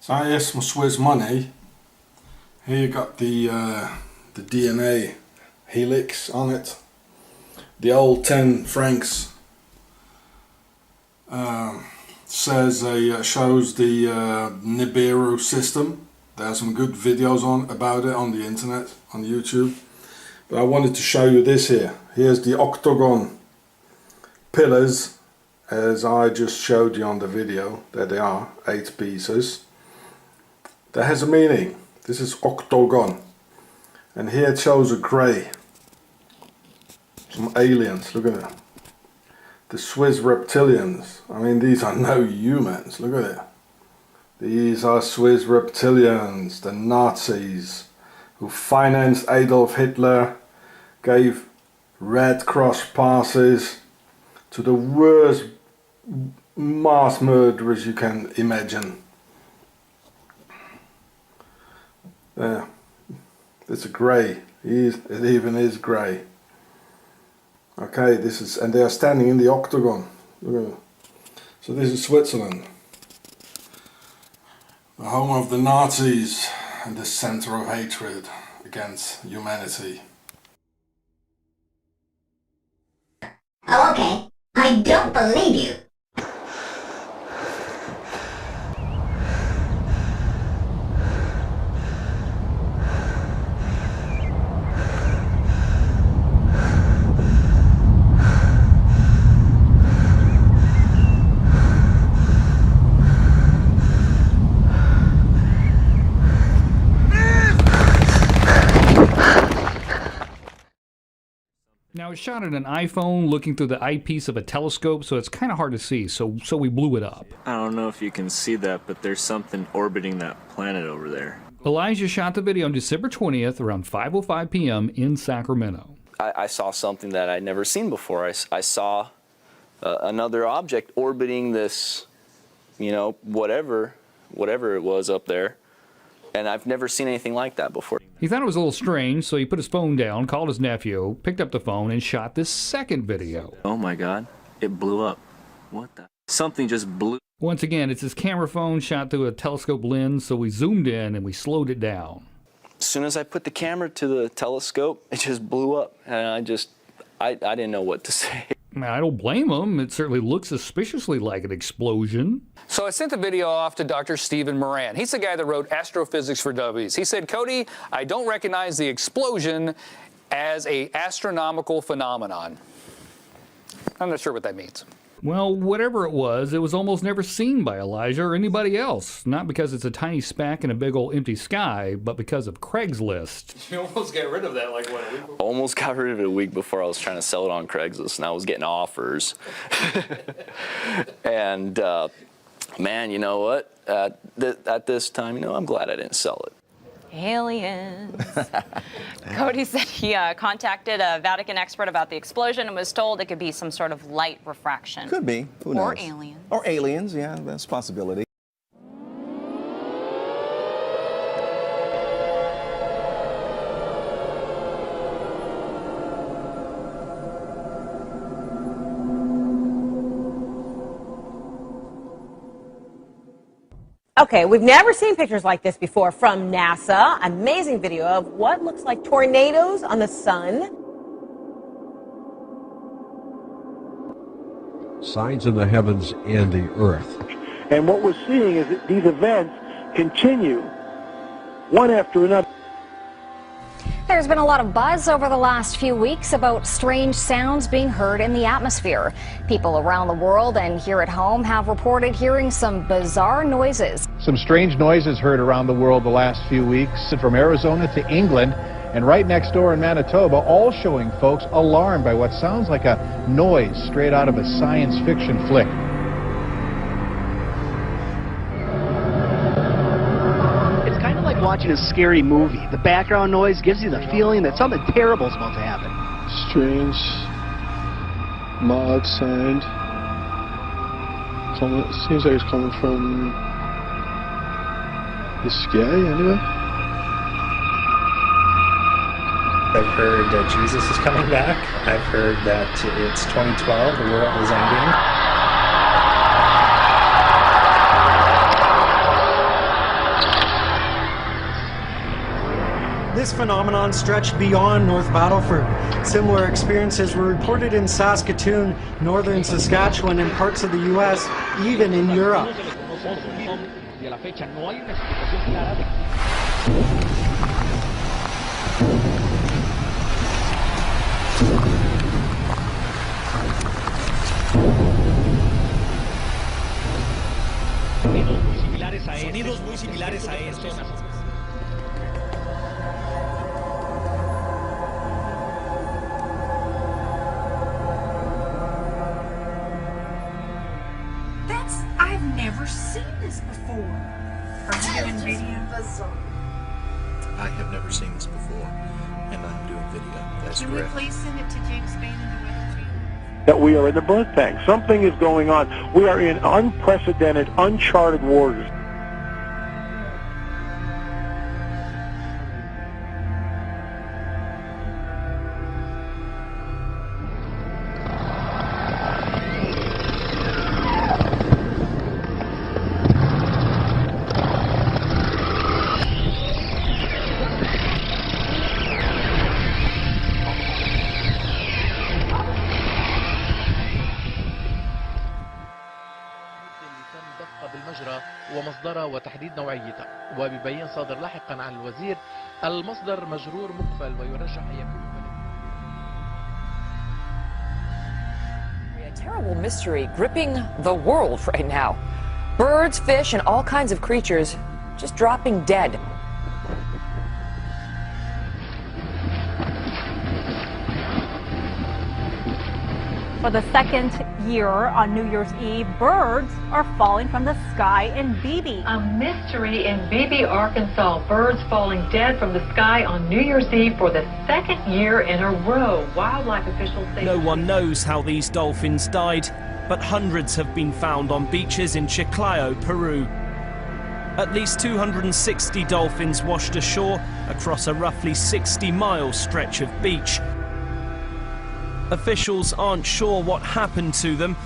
So here's some Swiss money. Here you got the DNA helix on it. The old 10 francs shows the Nibiru system. There's some good videos about it on the internet, on YouTube. But I wanted to show you this here. Here's the octagon pillars, as I just showed you on the video. There they are, 8 pieces. That has a meaning. This is octagon. And here it shows a grey. Some aliens, look at it. The Swiss reptilians. I mean, these are no humans, look at it. These are Swiss reptilians, the Nazis, who financed Adolf Hitler, gave Red Cross passes to the worst mass murderers you can imagine. There, it's a grey. It even is grey. Okay, this is, and they are standing in the octagon. Look at it. So this is Switzerland, the home of the Nazis and the center of hatred against humanity. Oh, okay. I don't believe you. Now, it's shot at an iPhone looking through the eyepiece of a telescope, so it's kind of hard to see, so we blew it up. I don't know if you can see that, but there's something orbiting that planet over there. Elijah shot the video on December 20th around 5:05 p.m. in Sacramento. I saw something that I'd never seen before. I saw another object orbiting this, you know, whatever it was up there. And I've never seen anything like that before. He thought it was a little strange, so he put his phone down, called his nephew, picked up the phone, and shot this second video. Oh my God, it blew up. What the? Something just blew. Once again, it's his camera phone shot through a telescope lens, so we zoomed in and we slowed it down. As soon as I put the camera to the telescope, it just blew up. And I didn't know what to say. I don't blame him. It certainly looks suspiciously like an explosion. So I sent the video off to Dr. Stephen Moran. He's the guy that wrote Astrophysics for Dummies. He said, Cody, I don't recognize the explosion as an astronomical phenomenon. I'm not sure what that means. Well, whatever it was almost never seen by Elijah or anybody else. Not because it's a tiny speck in a big old empty sky, but because of Craigslist. You almost got rid of that like what, a week before? Almost got rid of it a week before. I was trying to sell it on Craigslist, and I was getting offers. And man, you know what? At this time, you know, I'm glad I didn't sell it. Aliens. Cody said he contacted a Vatican expert about the explosion and was told it could be some sort of light refraction. Could be. Who knows? Or aliens. Or aliens, yeah, that's a possibility. Okay, we've never seen pictures like this before from NASA. Amazing video of what looks like tornadoes on the sun. Signs in the heavens and the earth. And what we're seeing is that these events continue one after another. There's been a lot of buzz over the last few weeks about strange sounds being heard in the atmosphere. People around the world and here at home have reported hearing some bizarre noises. Some strange noises heard around the world the last few weeks, from Arizona to England and right next door in Manitoba, all showing folks alarmed by what sounds like a noise straight out of a science fiction flick. Watching a scary movie. The background noise gives you the feeling that something terrible is about to happen. Strange, mild sound. Seems like it's coming from the sky, anyway. I've heard that Jesus is coming back. I've heard that it's 2012, the world is ending. This phenomenon stretched beyond North Battleford. Similar experiences were reported in Saskatoon, northern Saskatchewan, and parts of the U.S., even in Europe. Sonidos muy similares a estos. I've never seen this before. Are you doing video? I have never seen this before, and I'm doing video. That's correct. Can we please send it to James Spain and the Weather Channel? That we are in the birth bank. Something is going on. We are in unprecedented, uncharted waters. ومصدرها وتحديد نوعيتها وبيبين صادر لاحقا عن الوزير المصدر مجرور مقفل ويرجح أن يكون A terrible mystery gripping the world right now. Birds, fish, and all kinds of creatures just dropping dead. For the second year on New Year's Eve, birds are falling from the sky in Beebe. A mystery in Beebe, Arkansas. Birds falling dead from the sky on New Year's Eve for the second year in a row. Wildlife officials say... No one knows how these dolphins died, but hundreds have been found on beaches in Chiclayo, Peru. At least 260 dolphins washed ashore across a roughly 60-mile stretch of beach. Officials aren't sure what happened to them.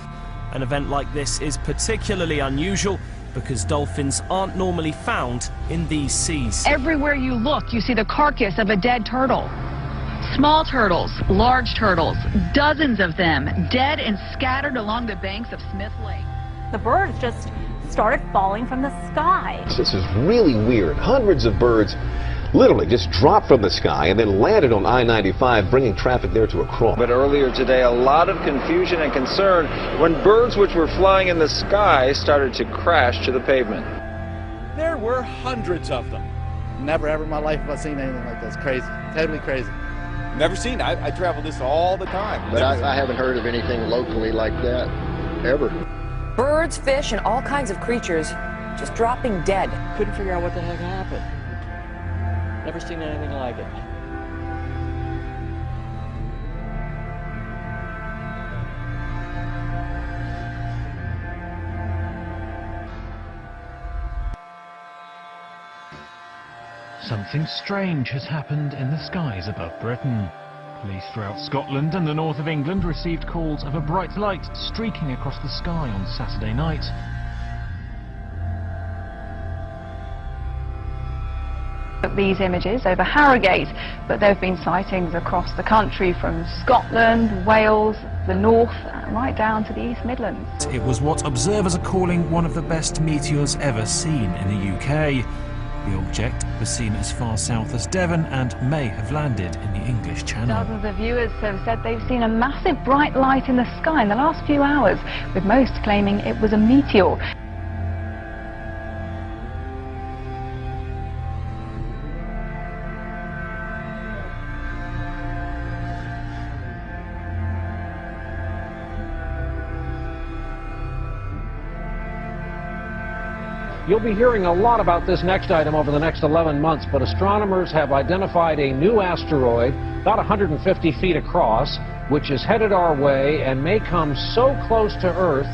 An event like this is particularly unusual because dolphins aren't normally found in these seas. Everywhere you look, you see the carcass of a dead turtle. Small turtles, large turtles, dozens of them, dead and scattered along the banks of Smith Lake. The birds just started falling from the sky. This is really weird. Hundreds of birds literally just dropped from the sky and then landed on I-95, bringing traffic there to a crawl. But earlier today, a lot of confusion and concern when birds which were flying in the sky started to crash to the pavement. There were hundreds of them. Never ever in my life have I seen anything like this. Crazy, totally crazy. Never seen. I travel this all the time. But I haven't heard of anything locally like that, ever. Birds, fish, and all kinds of creatures just dropping dead. Couldn't figure out what the heck happened. Never seen anything like it. Something strange has happened in the skies above Britain. Police throughout Scotland and the north of England received calls of a bright light streaking across the sky on Saturday night. These images over Harrogate, but there have been sightings across the country from Scotland, Wales, the north, right down to the East Midlands. It was what observers are calling one of the best meteors ever seen in the UK. The object was seen as far south as Devon and may have landed in the English Channel. Dozens of viewers have said they've seen a massive bright light in the sky in the last few hours, with most claiming it was a meteor. You'll be hearing a lot about this next item over the next 11 months, but astronomers have identified a new asteroid about 150 feet across, which is headed our way and may come so close to Earth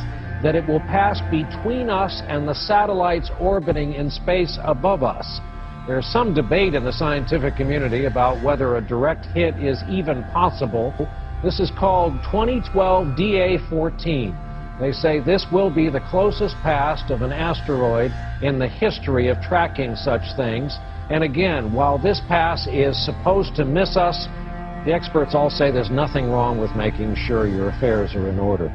that it will pass between us and the satellites orbiting in space above us. There's some debate in the scientific community about whether a direct hit is even possible. This is called 2012 DA14. They say this will be the closest pass of an asteroid in the history of tracking such things. And again, while this pass is supposed to miss us, the experts all say there's nothing wrong with making sure your affairs are in order.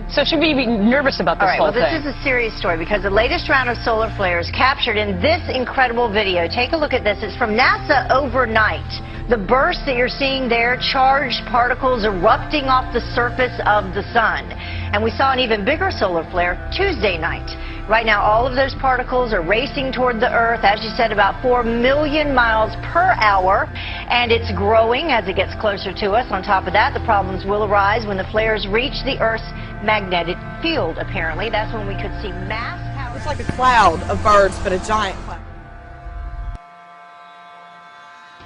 So should we be nervous about this whole thing? This is a serious story because the latest round of solar flares captured in this incredible video. Take a look at this. It's from NASA overnight. The burst that you're seeing there, charged particles erupting off the surface of the sun. And we saw an even bigger solar flare Tuesday night. Right now, all of those particles are racing toward the Earth, as you said, about 4 million miles per hour. And it's growing as it gets closer to us. On top of that, the problems will arise when the flares reach the Earth's magnetic field, apparently. That's when we could see mass power. It's like a cloud of birds, but a giant cloud.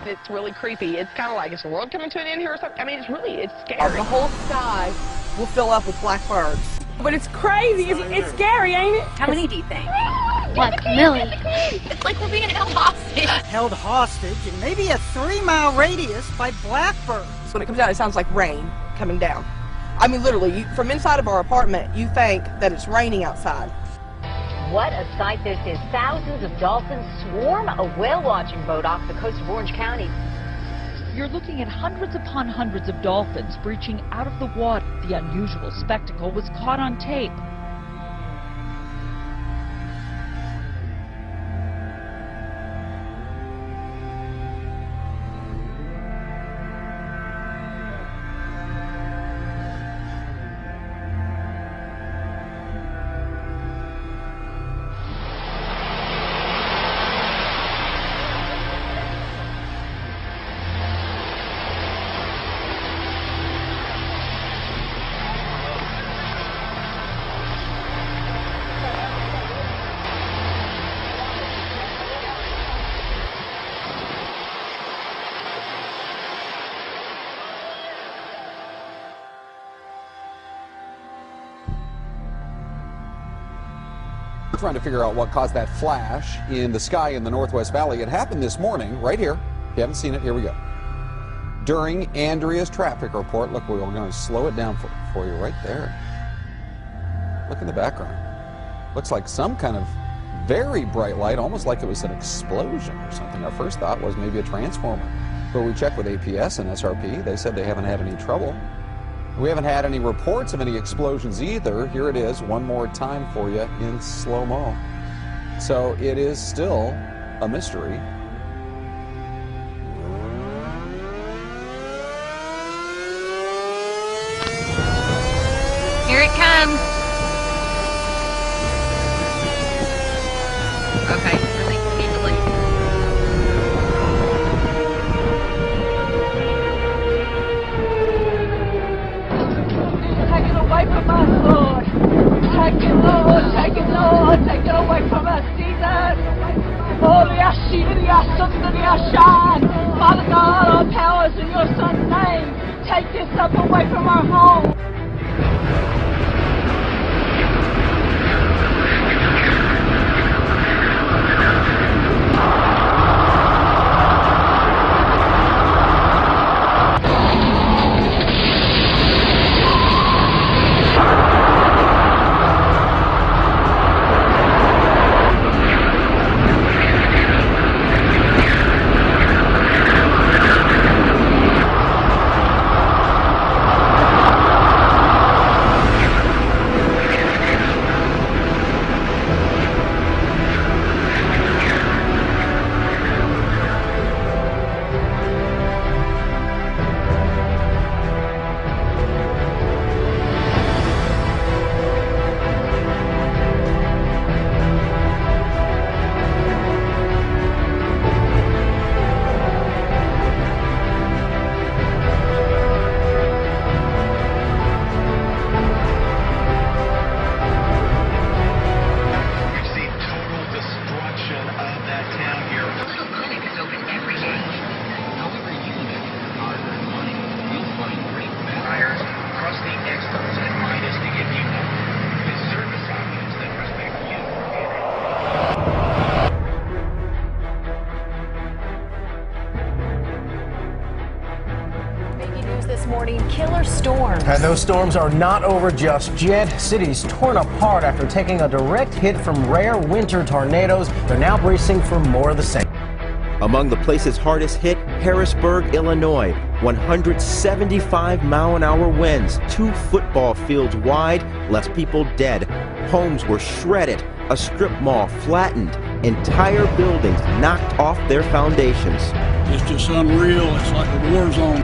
It's really creepy. It's kind of like, is the world coming to an end here or something? I mean, it's scary. The whole sky will fill up with black birds. But it's crazy. It's scary, ain't it? How many do you think? Like a million. It's like we're being held hostage. Held hostage in maybe a 3-mile radius by blackbirds. When it comes down, it sounds like rain coming down. I mean, literally, from inside of our apartment, you think that it's raining outside. What a sight this is. Thousands of dolphins swarm a whale-watching boat off the coast of Orange County. You're looking at hundreds upon hundreds of dolphins breaching out of the water. The unusual spectacle was caught on tape. Trying to figure out what caused that flash in the sky in the Northwest Valley. It happened this morning, right here. If you haven't seen it, here we go. During Andrea's traffic report, look, we're going to slow it down for you right there. Look in the background. Looks like some kind of very bright light, almost like it was an explosion or something. Our first thought was maybe a transformer. But we checked with APS and SRP. They said they haven't had any trouble. We haven't had any reports of any explosions either. Here it is, one more time for you in slow-mo. So it is still a mystery. Here it comes. Okay, release immediately. Take it away from us, Lord. Take it, Lord. Take it, Lord. Take it away from us, Jesus. Holy Ashiri, Asundari, Ashan. Father God, all powers in your Son's name. Take this stuff away from our home. And those storms are not over just yet. Cities torn apart after taking a direct hit from rare winter tornadoes. They're now bracing for more of the same. Among the places hardest hit, Harrisburg, Illinois. 175-mile-an-hour winds, 2 football fields wide, left people dead. Homes were shredded, a strip mall flattened, entire buildings knocked off their foundations. It's just unreal. It's like a war zone.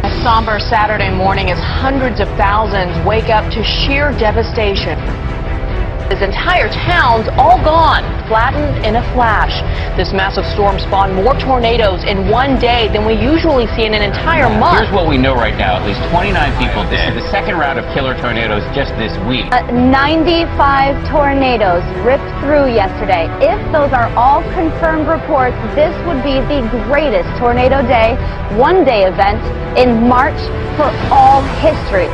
A somber Saturday morning as hundreds of thousands wake up to sheer devastation. His entire town's all gone, flattened in a flash. This massive storm spawned more tornadoes in one day than we usually see in an entire month. Here's what we know right now. At least 29 people dead. This is the second round of killer tornadoes just this week. 95 tornadoes ripped through yesterday. If those are all confirmed reports, this would be the greatest tornado day, one-day event in March for all history.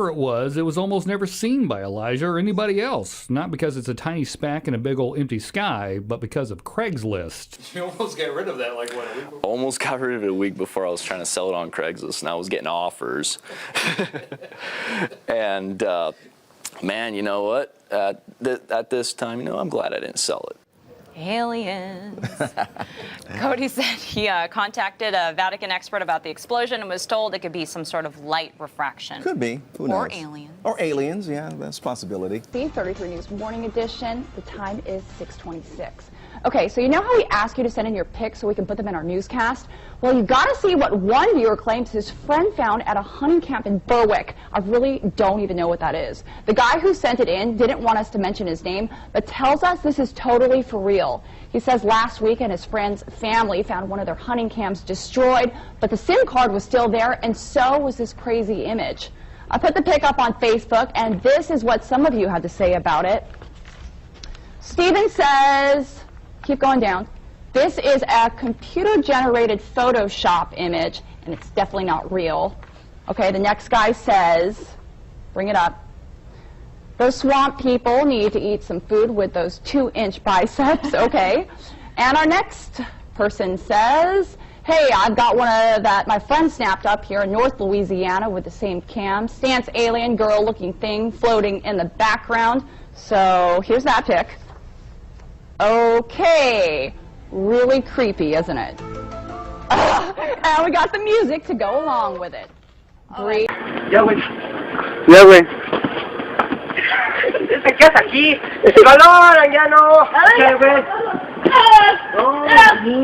it was almost never seen by Elijah or anybody else. Not because it's a tiny speck in a big old empty sky, but because of Craigslist. You almost got rid of that like what, a week before? Almost got rid of it a week before. I was trying to sell it on Craigslist, and I was getting offers. And man, you know what? At this time, you know, I'm glad I didn't sell it. Aliens. Cody said he contacted a Vatican expert about the explosion and was told it could be some sort of light refraction. Could be. Who knows? Or aliens. Or aliens, yeah, that's a possibility. C33 News Morning Edition. The time is 6:26. Okay, so you know how we ask you to send in your pics so we can put them in our newscast? Well, you got to see what one viewer claims his friend found at a hunting camp in Berwick. I really don't even know what that is. The guy who sent it in didn't want us to mention his name, but tells us this is totally for real. He says last weekend his friend's family found one of their hunting camps destroyed, but the SIM card was still there, and so was this crazy image. I put the pic up on Facebook, and this is what some of you had to say about it. Steven says, keep going down. This is a computer-generated Photoshop image, and it's definitely not real. Okay, the next guy says, bring it up. Those swamp people need to eat some food with those 2-inch biceps, okay. And our next person says, hey, I've got one that my friend snapped up here in North Louisiana with the same cam. Stance alien girl-looking thing floating in the background. So here's that pic. Okay. Really creepy, isn't it? And we got the music to go along with it. Great. Ya, güey. Ya, güey. ¿Te quedas aquí? ¡Es calor, ya no! ¿Qué, güey? No, aquí.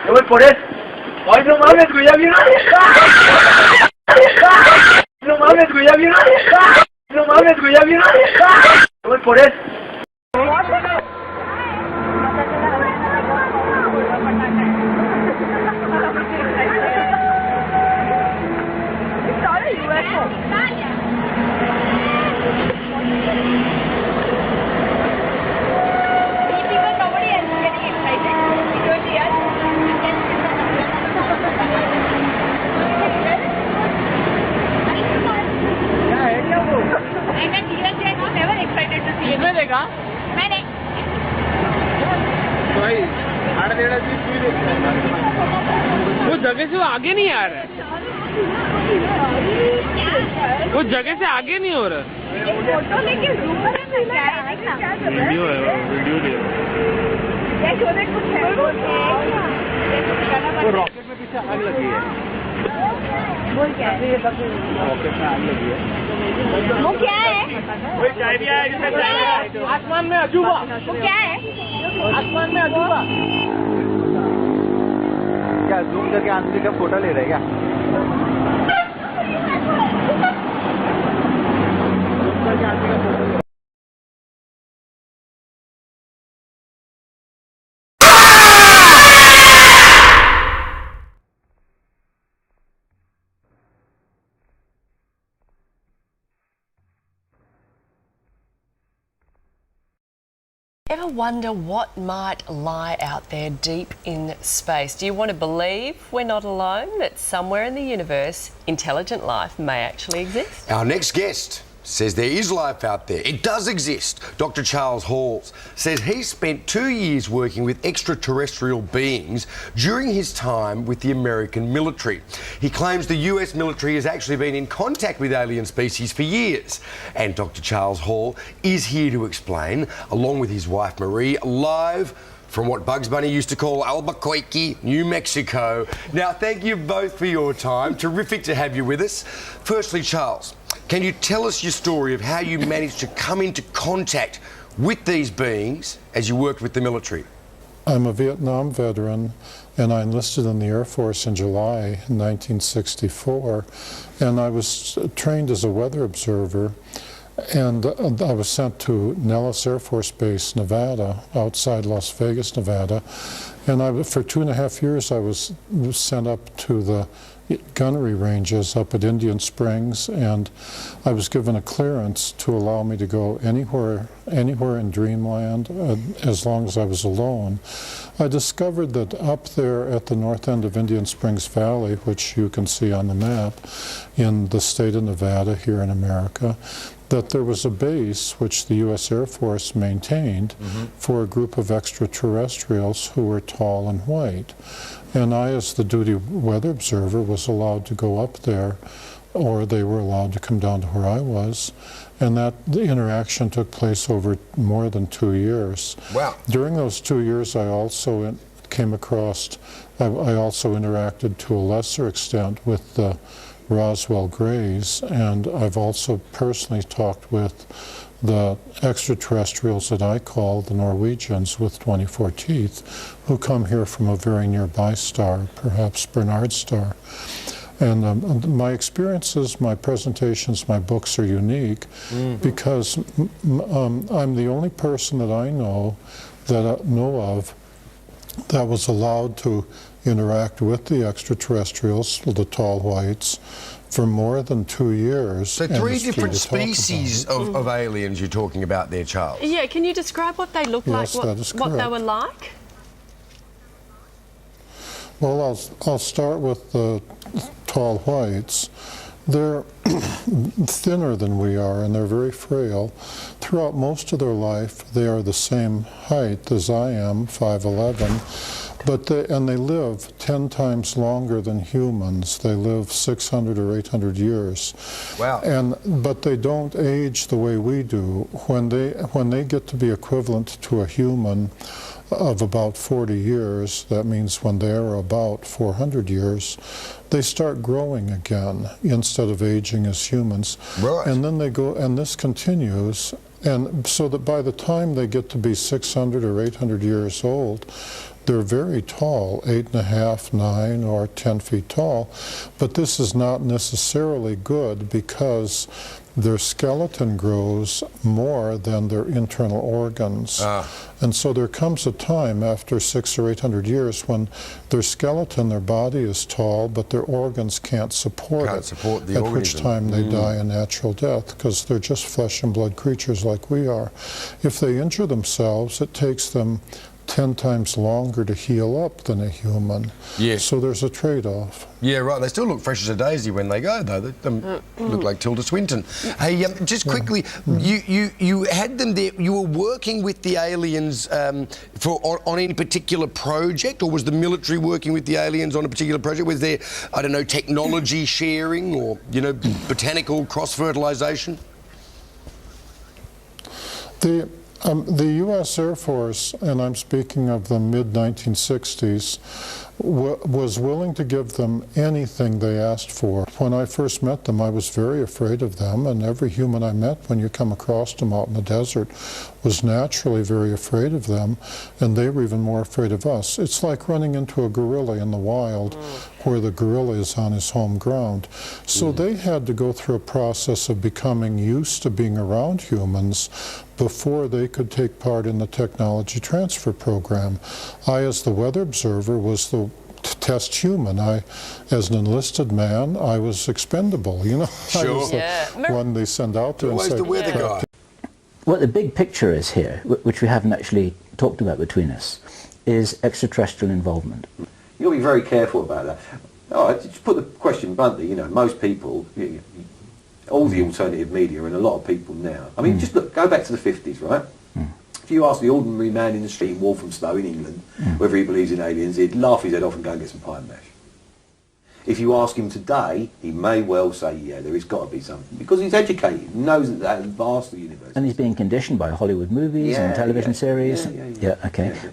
Yo voy por él. ¡Ay, no mames, güey! ¡Ya vieron! ¡No mames, güey! ¡Ya vieron! ¡No mames, güey! ¡Ya vieron! Yo voy por él. वो जगह से आगे नहीं आ रहा है वो जगह से आगे नहीं हो रहा वीडियो है वीडियो वो रॉकेट में पीछे आग लगी है वो क्या है रॉकेट में आग लगी है वो क्या है आसमान में अजूबा वो क्या है आसमान में अजूबा क्या जूम करके आदमी का फोटो ले रहे क्या जूम करके आदमी का फोटो ले Ever wonder what might lie out there deep in space? Do you want to believe we're not alone, that somewhere in the universe intelligent life may actually exist? Our next guest says there is life out there. It does exist. Dr. Charles Hall says he spent 2 years working with extraterrestrial beings during his time with the American military. He claims the US military has actually been in contact with alien species for years. And Dr. Charles Hall is here to explain, along with his wife Marie, live from what Bugs Bunny used to call Albuquerque, New Mexico. Now, thank you both for your time. Terrific to have you with us. Firstly, Charles, can you tell us your story of how you managed to come into contact with these beings as you worked with the military? I'm a Vietnam veteran, and I enlisted in the Air Force in July 1964, and I was trained as a weather observer, and I was sent to Nellis Air Force Base, Nevada, outside Las Vegas, Nevada, and for 2.5 years I was sent up to the gunnery ranges up at Indian Springs, and I was given a clearance to allow me to go anywhere in Dreamland as long as I was alone. I discovered that up there at the north end of Indian Springs Valley, which you can see on the map in the state of Nevada here in America, that there was a base which the U.S. Air Force maintained for a group of extraterrestrials who were tall and white. And I, as the duty weather observer, was allowed to go up there, or they were allowed to come down to where I was. And the interaction took place over more than 2 years. Wow. During those 2 years, I also came across, I also interacted to a lesser extent with the Roswell Greys, and I've also personally talked with the extraterrestrials that I call the Norwegians with 24 teeth, who come here from a very nearby star, perhaps Bernard star. And my experiences, my presentations, my books are unique because I'm the only person that I know of that was allowed to interact with the extraterrestrials, the tall whites, for more than 2 years. So 3 different species of aliens you're talking about there, Charles? Yeah, can you describe what they look like, what they were like? Well, I'll start with the tall whites. They're thinner than we are, and they're very frail. Throughout most of their life, they are the same height as I am, 5'11", but they live 10 times longer than humans. They live 600 or 800 years. Wow. But they don't age the way we do. When they get to be equivalent to a human of about 40 years, that means when they're about 400 years, they start growing again instead of aging as humans. Right. And then they go, and this continues, and so that by the time they get to be 600 or 800 years old, they're very tall, 8.5, 9, or 10 feet tall. But this is not necessarily good because their skeleton grows more than their internal organs. And so there comes a time after 600 or 800 years when their skeleton, their body is tall, but their organs can't support it. At which time they die a natural death, because they're just flesh and blood creatures like we are. If they injure themselves, it takes them 10 times longer to heal up than a human. Yeah. So there's a trade-off. Yeah, right. They still look fresh as a daisy when they go, though. They look like Tilda Swinton. Hey, just quickly, you had them there. You were working with the aliens on any particular project, or was the military working with the aliens on a particular project? Was there, I don't know, technology sharing, or botanical cross-fertilization? The U.S. Air Force, and I'm speaking of the mid-1960s, was willing to give them anything they asked for. When I first met them, I was very afraid of them, and every human I met when you come across them out in the desert was naturally very afraid of them, and they were even more afraid of us. It's like running into a gorilla in the wild where the gorilla is on his home ground. So they had to go through a process of becoming used to being around humans before they could take part in the technology transfer program. I, as the weather observer, was the test human. As an enlisted man, I was expendable, you know. Sure. I was the one they send out there. Always the weather guy. What the big picture is here, which we haven't actually talked about between us, is extraterrestrial involvement. You've got to be very careful about that. Just put the question bluntly, you know, most people, all the alternative media and a lot of people now, I mean, just look, go back to the 50s, right? If you ask the ordinary man in the street in Walthamstow in England whether he believes in aliens, he'd laugh his head off and go and get some pie and mash. If you ask him today, he may well say, yeah, there has got to be something, because he's educated, knows that that's vast the universe. And he's being conditioned by Hollywood movies and television series.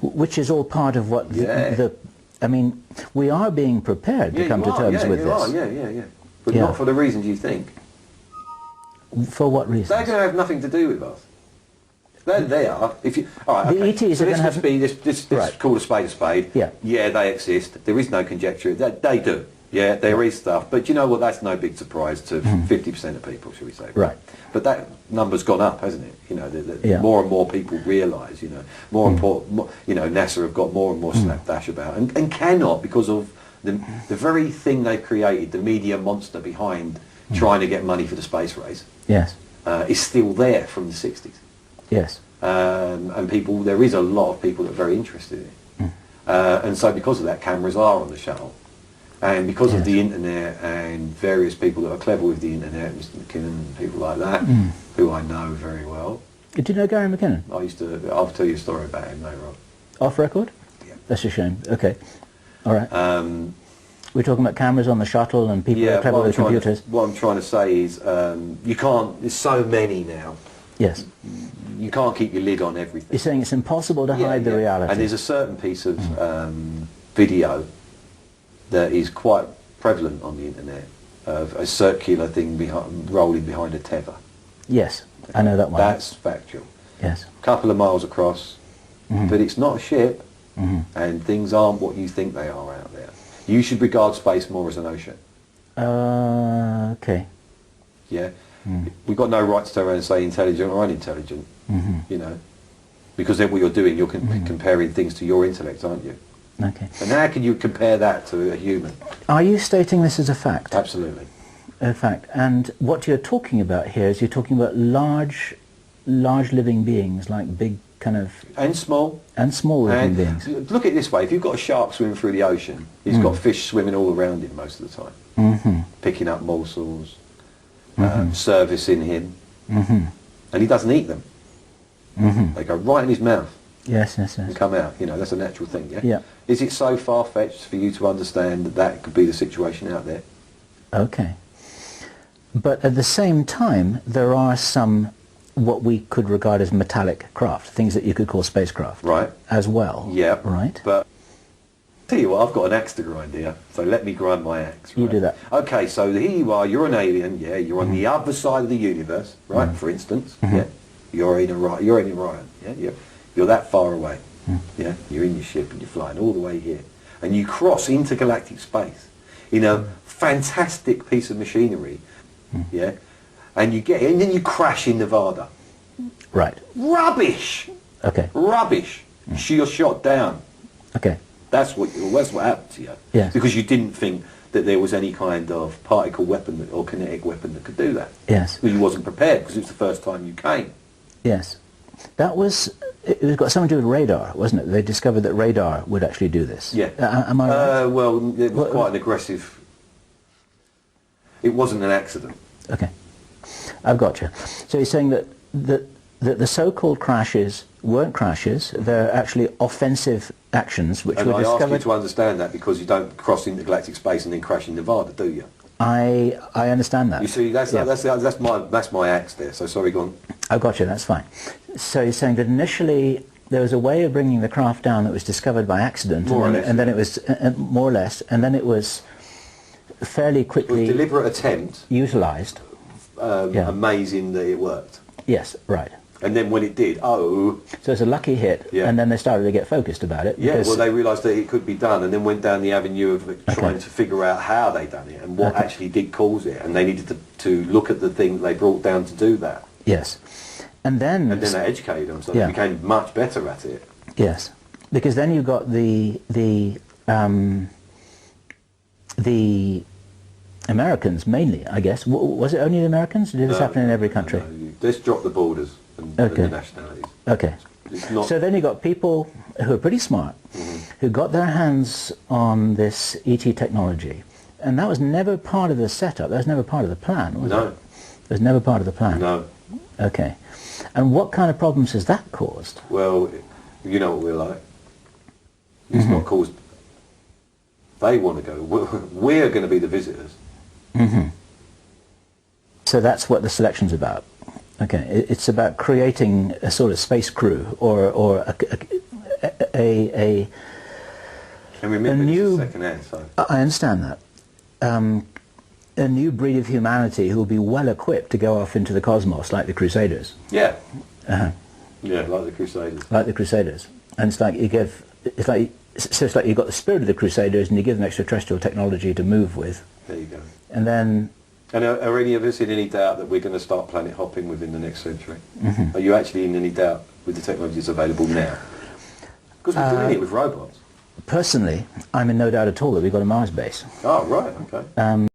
Which is all part of what I mean, we are being prepared to come to terms with this. But not for the reasons you think. For what reasons? They're going to have nothing to do with us. They're there. If you, the ETs are going to have... Let's call a spade. Yeah, they exist. There is no conjecture. They do. Yeah, there is stuff. But you know what? That's no big surprise to 50% of people, shall we say. Right. But that number's gone up, hasn't it? You know, more and more people realise, you know, more important, you know, NASA have got more and more slapdash about, and cannot, because of The very thing they've created, the media monster behind trying to get money for the space race, yes, is still there from the 60s. Yes. And people, there is a lot of people that are very interested in it. And so because of that, cameras are on the shuttle. And because of the internet and various people that are clever with the internet, Mr. McKinnon and people like that, who I know very well. Do you know Gary McKinnon? I'll tell you a story about him later on. Off record? Yeah. That's a shame. Okay. All right. We're talking about cameras on the shuttle and people are clever with computers. What I'm trying to say is, you can't, there's so many now. Yes. You can't keep your lid on everything. You're saying it's impossible to hide the reality. And there's a certain piece of video that is quite prevalent on the internet of a circular thing rolling behind a tether. Yes, I know that one. That's factual. Yes. A couple of miles across, but it's not a ship, and things aren't what you think they are out there. You should regard space more as an ocean. Okay. Yeah. We've got no right to turn around and say intelligent or unintelligent, you know, because then what you're doing, you're comparing things to your intellect, aren't you? Okay. And how can you compare that to a human? Are you stating this as a fact? Absolutely. A fact. And what you're talking about here is you're talking about large living beings, like big kind of... And small. And small living beings. Look at it this way, if you've got a shark swimming through the ocean, he's got fish swimming all around him most of the time, picking up morsels, servicing him, and he doesn't eat them. They go right in his mouth. Yes, yes, yes. And come out. You know, that's a natural thing, yeah? Yeah. Is it so far-fetched for you to understand that that could be the situation out there? Okay. But at the same time, there are some what we could regard as metallic craft, things that you could call spacecraft. Right. As well. Yeah. Right. But tell you what, I've got an axe to grind here, so let me grind my axe. Right? You do that. Okay, so here you are, you're an alien, yeah, you're on the other side of the universe, right, for instance, yeah, you're in Orion, yeah, you're that far away, yeah, you're in your ship and you're flying all the way here, and you cross intergalactic space in a fantastic piece of machinery, yeah, and you get and then you crash in Nevada. Right. Rubbish! Okay. Rubbish! You're shot down. Okay. That's what happened to you. Yes. Because you didn't think that there was any kind of particle weapon or kinetic weapon that could do that. Yes. Well, you wasn't prepared because it was the first time you came. Yes. That was, it was got something to do with radar, wasn't it? They discovered that radar would actually do this. Yeah. Am I right? Well, it was quite an aggressive... It wasn't an accident. Okay. I've got you. So you're saying that the so-called crashes weren't crashes, they're actually offensive actions which were discovered... I ask you to understand that because you don't cross intergalactic space and then crash in Nevada, do you? I understand that. You see, that's my axe there, so sorry, go on. I've got you, that's fine. So you're saying that initially there was a way of bringing the craft down that was discovered by accident, and then it was, more or less, and then it was fairly quickly... It was a deliberate attempt. Utilised. Amazing that it worked. Yes, right. And then when it did, so it's a lucky hit, and then they started to get focused about it. Yeah, well, they realised that it could be done, and then went down the avenue of trying to figure out how they done it and what actually did cause it, and they needed to look at the thing they brought down to do that. Yes, and then they educated them, so they became much better at it. Yes, because then you got the Americans mainly, I guess. Was it only the Americans? Or did this happen in every country? No, let's drop the borders and the nationalities. Okay. So then you got people who are pretty smart, who got their hands on this ET technology, and that was never part of the setup. That was never part of the plan, was it? No. It was never part of the plan. No. Okay. And what kind of problems has that caused? Well, you know what we're like. It's not caused... They want to go. We're going to be the visitors. So that's what the selection's about. Okay, it's about creating a sort of space crew or a and remember, new... it's second hand, so. I understand that. A new breed of humanity who will be well equipped to go off into the cosmos like the Crusaders. Yeah. Yeah, like the Crusaders. Like the Crusaders. And it's like you give... It's like you've got the spirit of the Crusaders and you give them extraterrestrial technology to move with. There you go. And then... And are any of us in any doubt that we're going to start planet hopping within the next century? Are you actually in any doubt with the technologies available now? Because we're doing it with robots. personally, I'm in no doubt at all that we've got a Mars base. Oh, right, okay.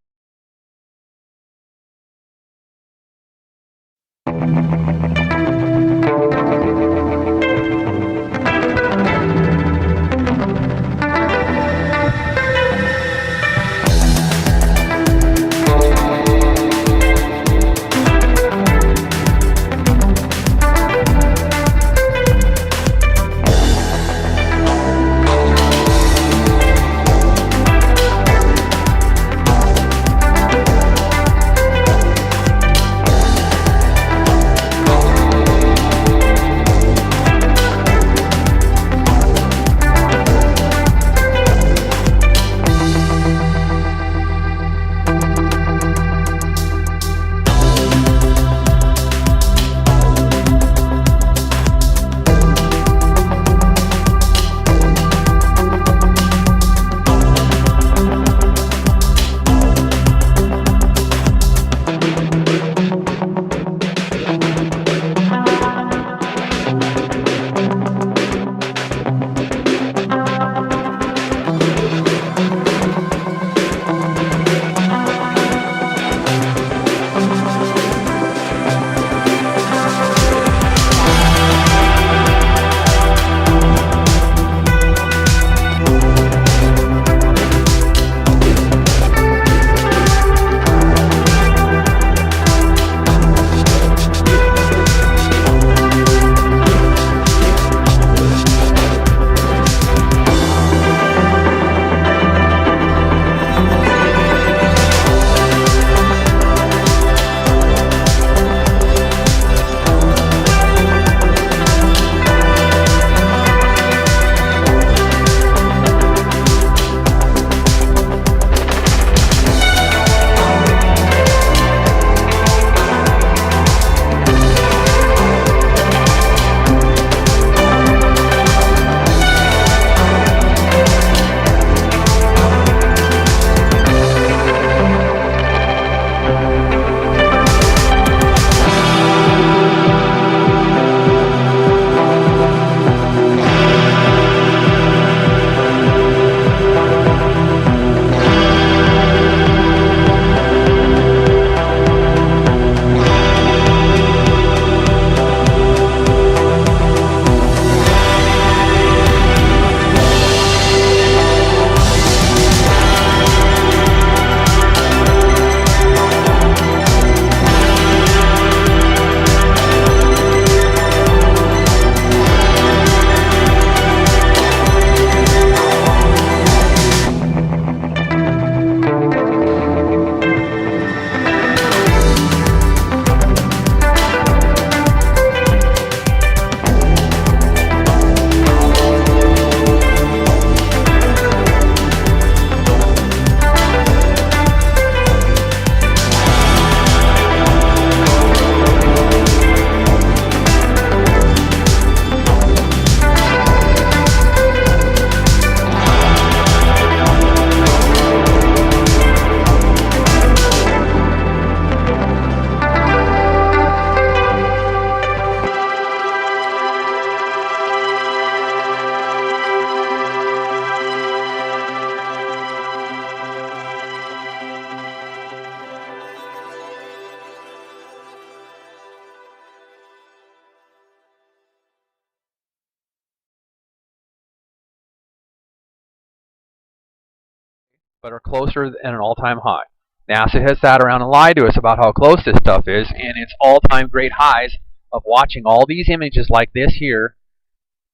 but are closer than an all-time high. NASA has sat around and lied to us about how close this stuff is, and it's all-time great highs of watching all these images like this here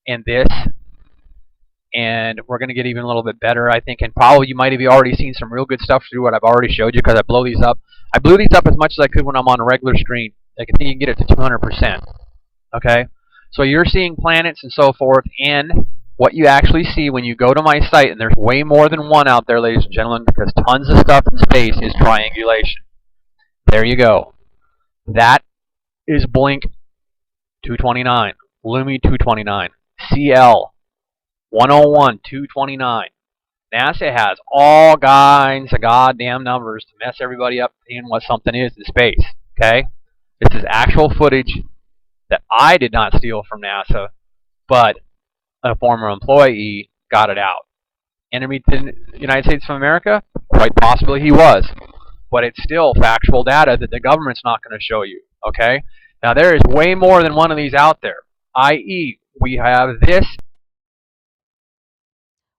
and this, and we're going to get even a little bit better, I think, and probably you might have already seen some real good stuff through what I've already showed you because I blow these up. I blew these up as much as I could when I'm on a regular screen. I think you can get it to 200%. Okay? So you're seeing planets and so forth, and what you actually see when you go to my site, and there's way more than one out there, ladies and gentlemen, because tons of stuff in space is triangulation. There you go. That is Blink 229, Lumi 229, CL 101 229. NASA has all kinds of goddamn numbers to mess everybody up in what something is in space. Okay? This is actual footage that I did not steal from NASA, but a former employee got it out. enemy to the United States of America? Quite possibly he was. But it's still factual data that the government's not going to show you, okay? Now, there is way more than one of these out there, i.e., we have this.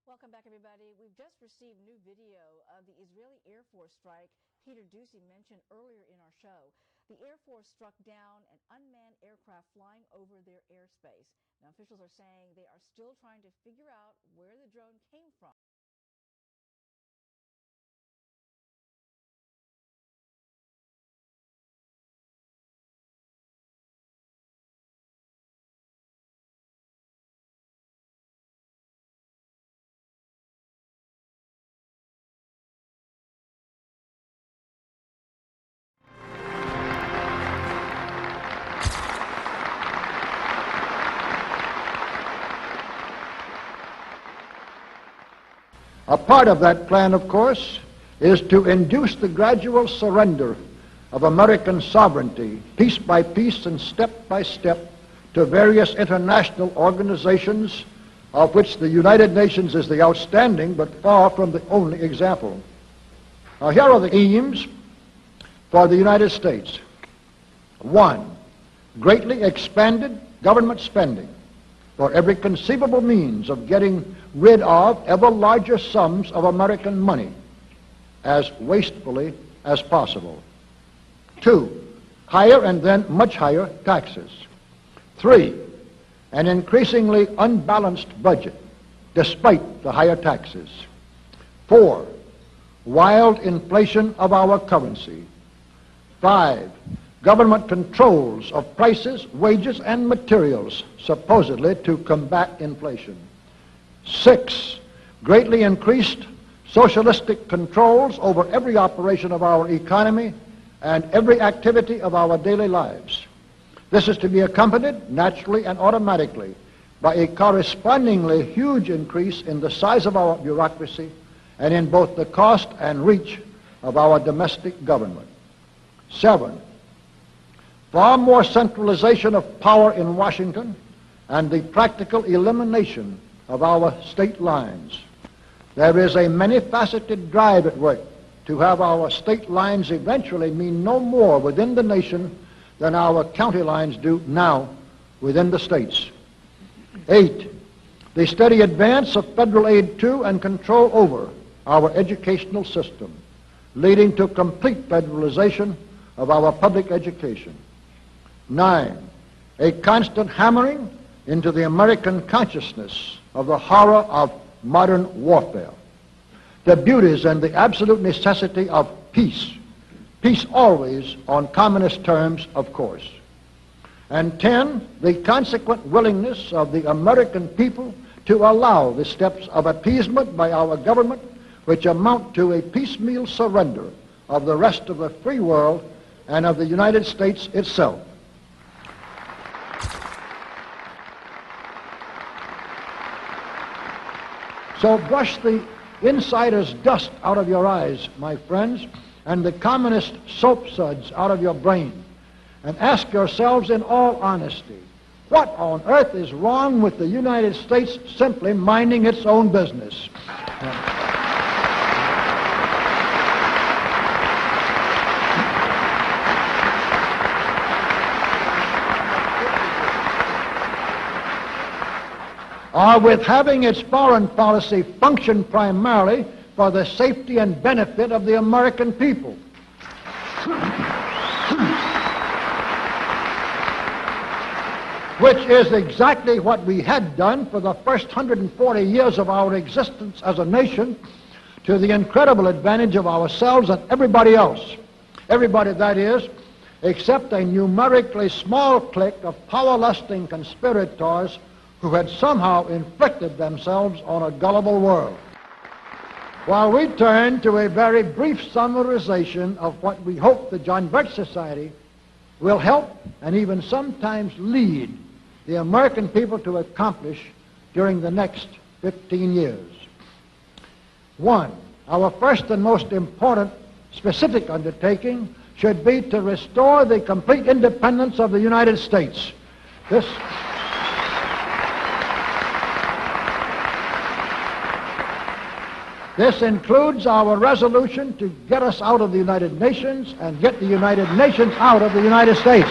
Welcome back, everybody. We've just received new video of the Israeli Air Force strike Peter Ducey mentioned earlier in our show. The Air Force struck down an unmanned aircraft flying over their airspace. Now, officials are saying they are still trying to figure out where the drone came from. A part of that plan, of course, is to induce the gradual surrender of American sovereignty, piece by piece and step by step, to various international organizations, of which the United Nations is the outstanding but far from the only example. Now, here are the aims for the United States. 1, greatly expanded government spending for every conceivable means of getting rid of ever larger sums of American money as wastefully as possible. 2, higher and then much higher taxes. 3, an increasingly unbalanced budget despite the higher taxes. 4, wild inflation of our currency. 5, government controls of prices, wages, and materials, supposedly to combat inflation. 6, greatly increased socialistic controls over every operation of our economy and every activity of our daily lives. This is to be accompanied, naturally and automatically, by a correspondingly huge increase in the size of our bureaucracy and in both the cost and reach of our domestic government. 7, far more centralization of power in Washington and the practical elimination of our state lines. There is a many-faceted drive at work to have our state lines eventually mean no more within the nation than our county lines do now within the states. 8, the steady advance of federal aid to and control over our educational system, leading to complete federalization of our public education. 9, a constant hammering into the American consciousness of the horror of modern warfare, the beauties and the absolute necessity of peace, peace always on communist terms, of course. And 10, the consequent willingness of the American people to allow the steps of appeasement by our government which amount to a piecemeal surrender of the rest of the free world and of the United States itself. So brush the insider's dust out of your eyes, my friends, and the communist soap suds out of your brain, and ask yourselves in all honesty, what on earth is wrong with the United States simply minding its own business? Or with having its foreign policy function primarily for the safety and benefit of the American people. Which is exactly what we had done for the first 140 years of our existence as a nation, to the incredible advantage of ourselves and everybody else. Everybody, that is, except a numerically small clique of power-lusting conspirators who had somehow inflicted themselves on a gullible world. While we turn to a very brief summarization of what we hope the John Birch Society will help and even sometimes lead the American people to accomplish during the next 15 years. 1, our first and most important specific undertaking should be to restore the complete independence of the United States. This includes our resolution to get us out of the United Nations and get the United Nations out of the United States.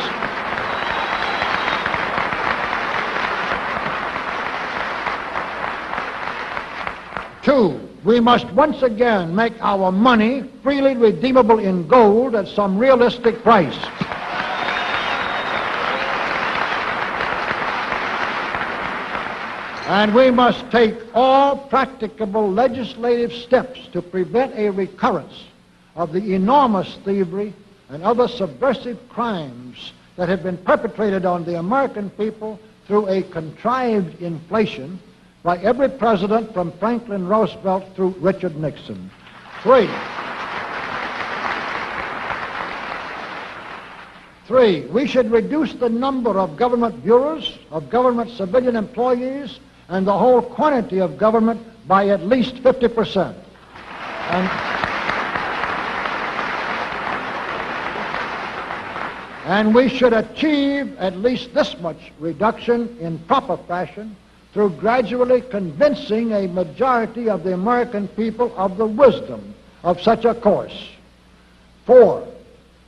Two, we must once again make our money freely redeemable in gold at some realistic price. And we must take all practicable legislative steps to prevent a recurrence of the enormous thievery and other subversive crimes that have been perpetrated on the American people through a contrived inflation by every president from Franklin Roosevelt through Richard Nixon. Three, we should reduce the number of government bureaus, of government civilian employees, and the whole quantity of government by at least 50%. And we should achieve at least this much reduction in proper fashion through gradually convincing a majority of the American people of the wisdom of such a course. Four,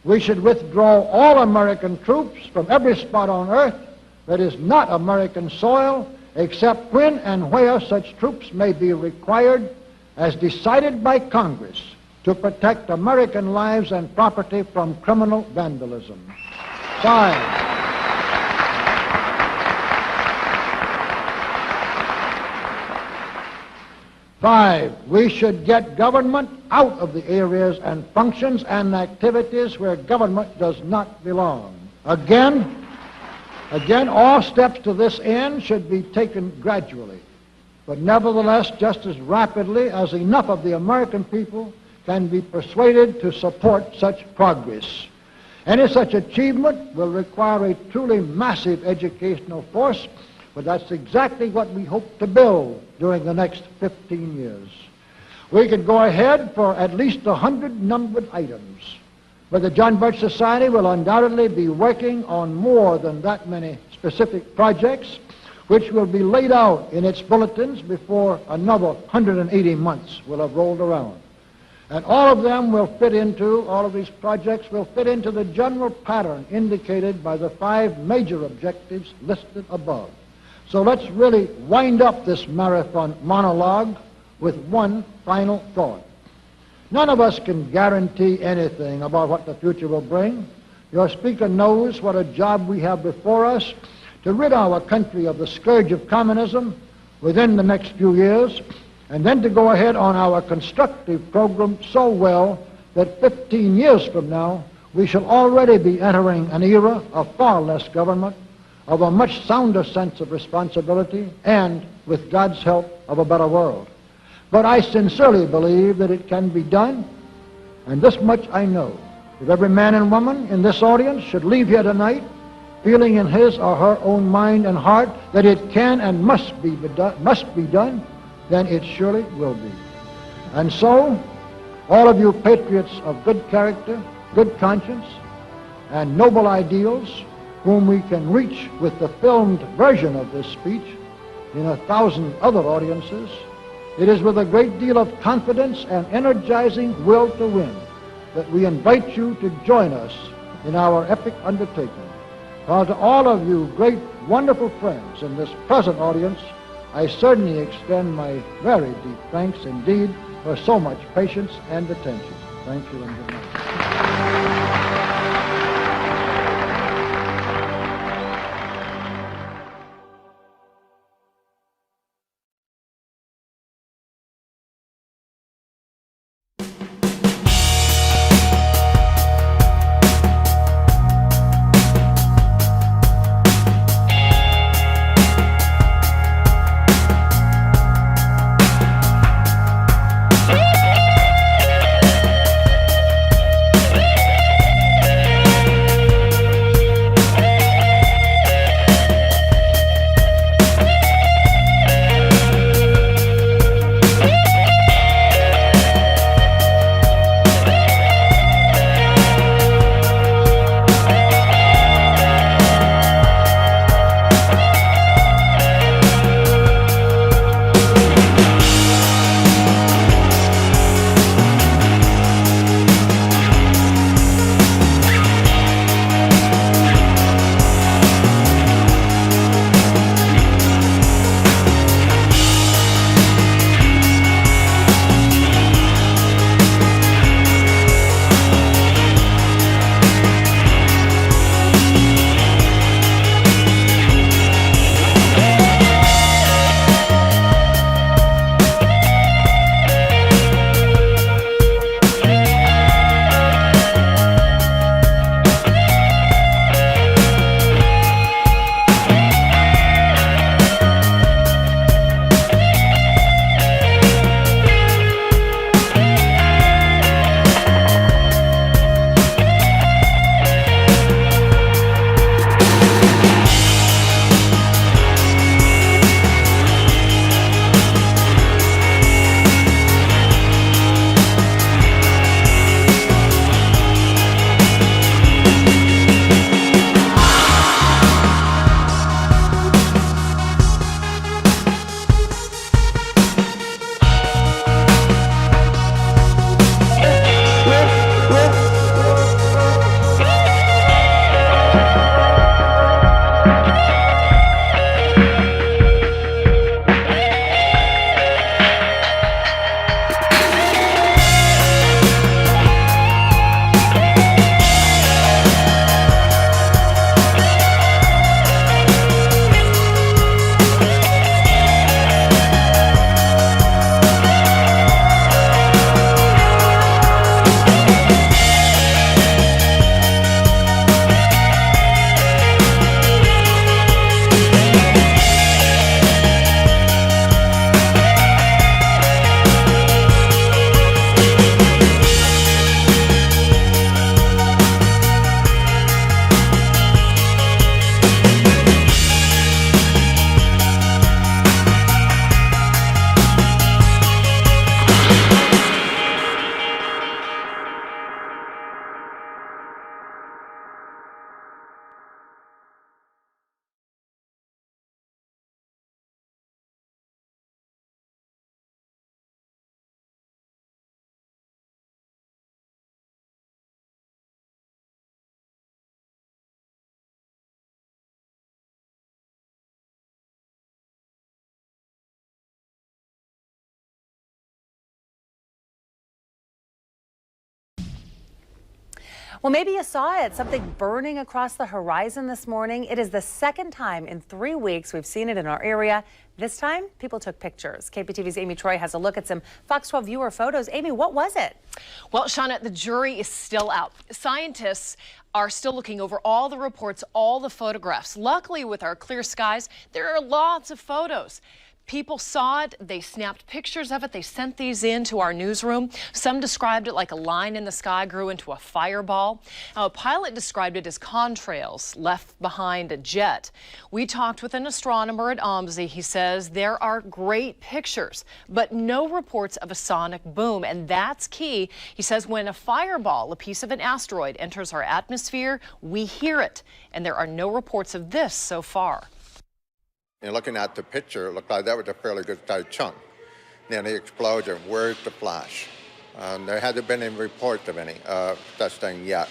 we should withdraw all American troops from every spot on earth that is not American soil, except when and where such troops may be required as decided by Congress to protect American lives and property from criminal vandalism. Five, we should get government out of the areas and functions and activities where government does not belong. Again, all steps to this end should be taken gradually, but nevertheless just as rapidly as enough of the American people can be persuaded to support such progress. Any such achievement will require a truly massive educational force, but that's exactly what we hope to build during the next 15 years. We could go ahead for at least 100 numbered items, but the John Birch Society will undoubtedly be working on more than that many specific projects, which will be laid out in its bulletins before another 180 months will have rolled around. And all of these projects will fit into the general pattern indicated by the 5 major objectives listed above. So let's really wind up this marathon monologue with one final thought. None of us can guarantee anything about what the future will bring. Your speaker knows what a job we have before us to rid our country of the scourge of communism within the next few years, and then to go ahead on our constructive program so well that 15 years from now we shall already be entering an era of far less government, of a much sounder sense of responsibility, and, with God's help, of a better world. But I sincerely believe that it can be done, and this much I know. If every man and woman in this audience should leave here tonight feeling in his or her own mind and heart that it can and must be done, then it surely will be. And so, all of you patriots of good character, good conscience, and noble ideals, whom we can reach with the filmed version of this speech in 1,000 other audiences, it is with a great deal of confidence and energizing will to win that we invite you to join us in our epic undertaking. While to all of you great, wonderful friends in this present audience, I certainly extend my very deep thanks indeed for so much patience and attention. Thank you and good night. Well, maybe you saw it, something burning across the horizon this morning. It is the second time in 3 weeks we've seen it in our area. This time, people took pictures. KPTV's Amy Troy has a look at some Fox 12 viewer photos. Amy, what was it? Well, Shauna, the jury is still out. Scientists are still looking over all the reports, all the photographs. Luckily, with our clear skies, there are lots of photos. People saw it, they snapped pictures of it, they sent these in to our newsroom. Some described it like a line in the sky grew into a fireball. Now, a pilot described it as contrails left behind a jet. We talked with an astronomer at OMSI. He says there are great pictures, but no reports of a sonic boom, and that's key. He says when a fireball, a piece of an asteroid, enters our atmosphere, we hear it, and there are no reports of this so far. And looking at the picture, it looked like that was a fairly good sized chunk. Then the explosion, where's the flash? There hasn't been any reports of any such thing yet.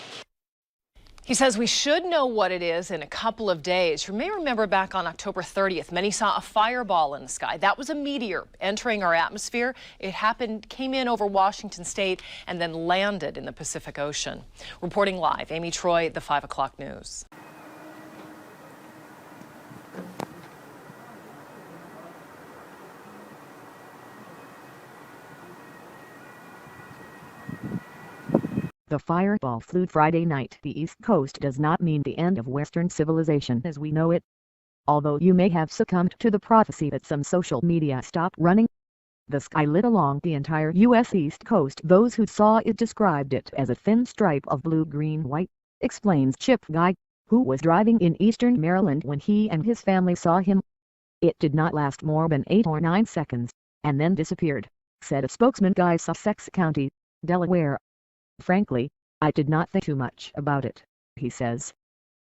He says we should know what it is in a couple of days. You may remember back on October 30th, many saw a fireball in the sky. That was a meteor entering our atmosphere. It came in over Washington State and then landed in the Pacific Ocean. Reporting live, Amy Troy, the 5 o'clock news. The fireball flew Friday night. The East Coast does not mean the end of Western civilization as we know it. Although you may have succumbed to the prophecy that some social media stopped running. The sky lit along the entire U.S. East Coast. Those who saw it described it as a thin stripe of blue-green-white, explains Chip Guy, who was driving in eastern Maryland when he and his family saw him. It did not last more than 8 or 9 seconds, and then disappeared, said a spokesman. Guy, Sussex County, Delaware. Frankly, I did not think too much about it, he says,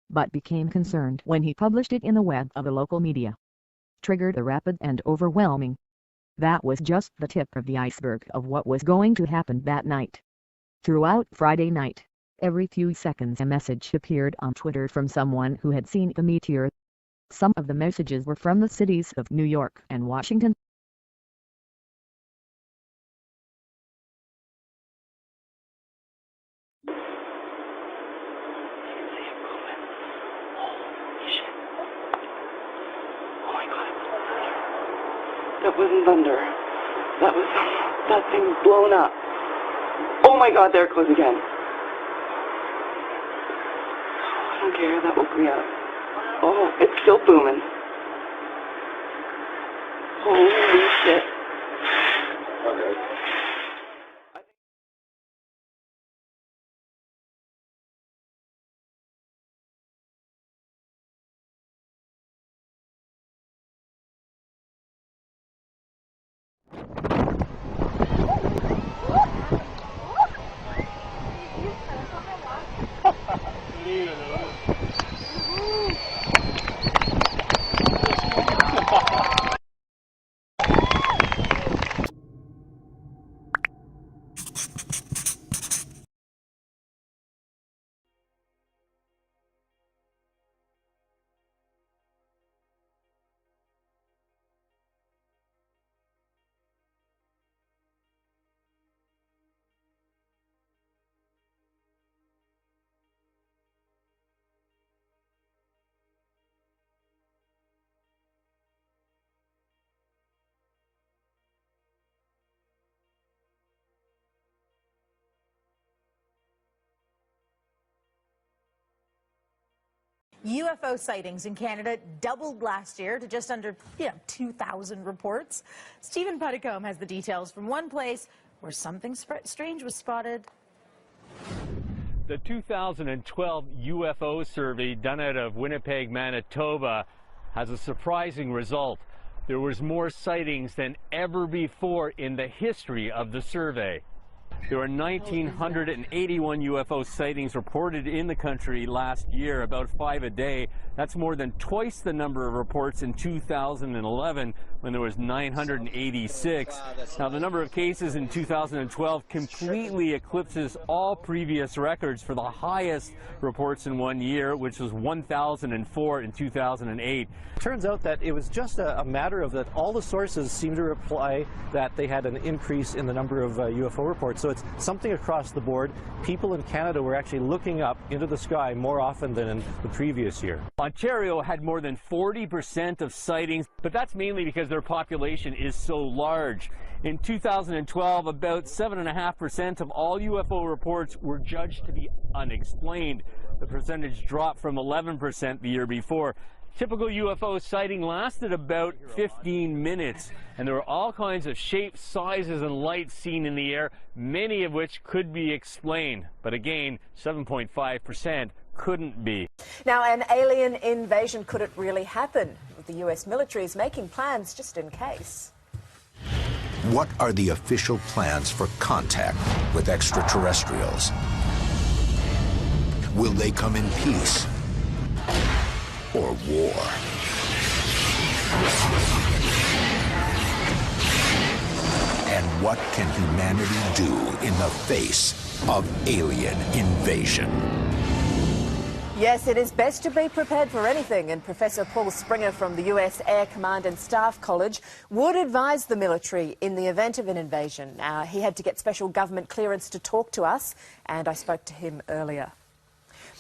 but became concerned when he published it in the web of the local media. Triggered a rapid and overwhelming. That was just the tip of the iceberg of what was going to happen that night. Throughout Friday night, every few seconds a message appeared on Twitter from someone who had seen the meteor. Some of the messages were from the cities of New York and Washington. That wasn't thunder. That was that thing blown up. Oh my God, there it goes again. I don't care, that woke me up. Oh, it's still booming. Holy shit. Okay. UFO sightings in Canada doubled last year to just under 2,000 reports. Stephen Putticombe has the details from one place where something strange was spotted. The 2012 UFO survey done out of Winnipeg, Manitoba has a surprising result. There was more sightings than ever before in the history of the survey. There were 1,981 UFO sightings reported in the country last year, about 5 a day. That's more than twice the number of reports in 2011 when there was 986. Now, the number of cases in 2012 completely eclipses all previous records for the highest reports in 1 year, which was 1,004 in 2008. Turns out that it was just a matter of that all the sources seem to reply that they had an increase in the number of UFO reports. So So it's something across the board. People in Canada were actually looking up into the sky more often than in the previous year. Ontario had more than 40% of sightings, but that's mainly because their population is so large. In 2012, about 7.5% of all UFO reports were judged to be unexplained. The percentage dropped from 11% the year before. Typical UFO sighting lasted about 15 minutes, and there were all kinds of shapes, sizes, and lights seen in the air, many of which could be explained. But again, 7.5% couldn't be. Now, an alien invasion, could it really happen? The US military is making plans just in case. What are the official plans for contact with extraterrestrials? Will they come in peace or war? And what can humanity do in the face of alien invasion? Yes, it is best to be prepared for anything, and Professor Paul Springer from the US Air Command and Staff College would advise the military in the event of an invasion. He had to get special government clearance to talk to us, and I spoke to him earlier.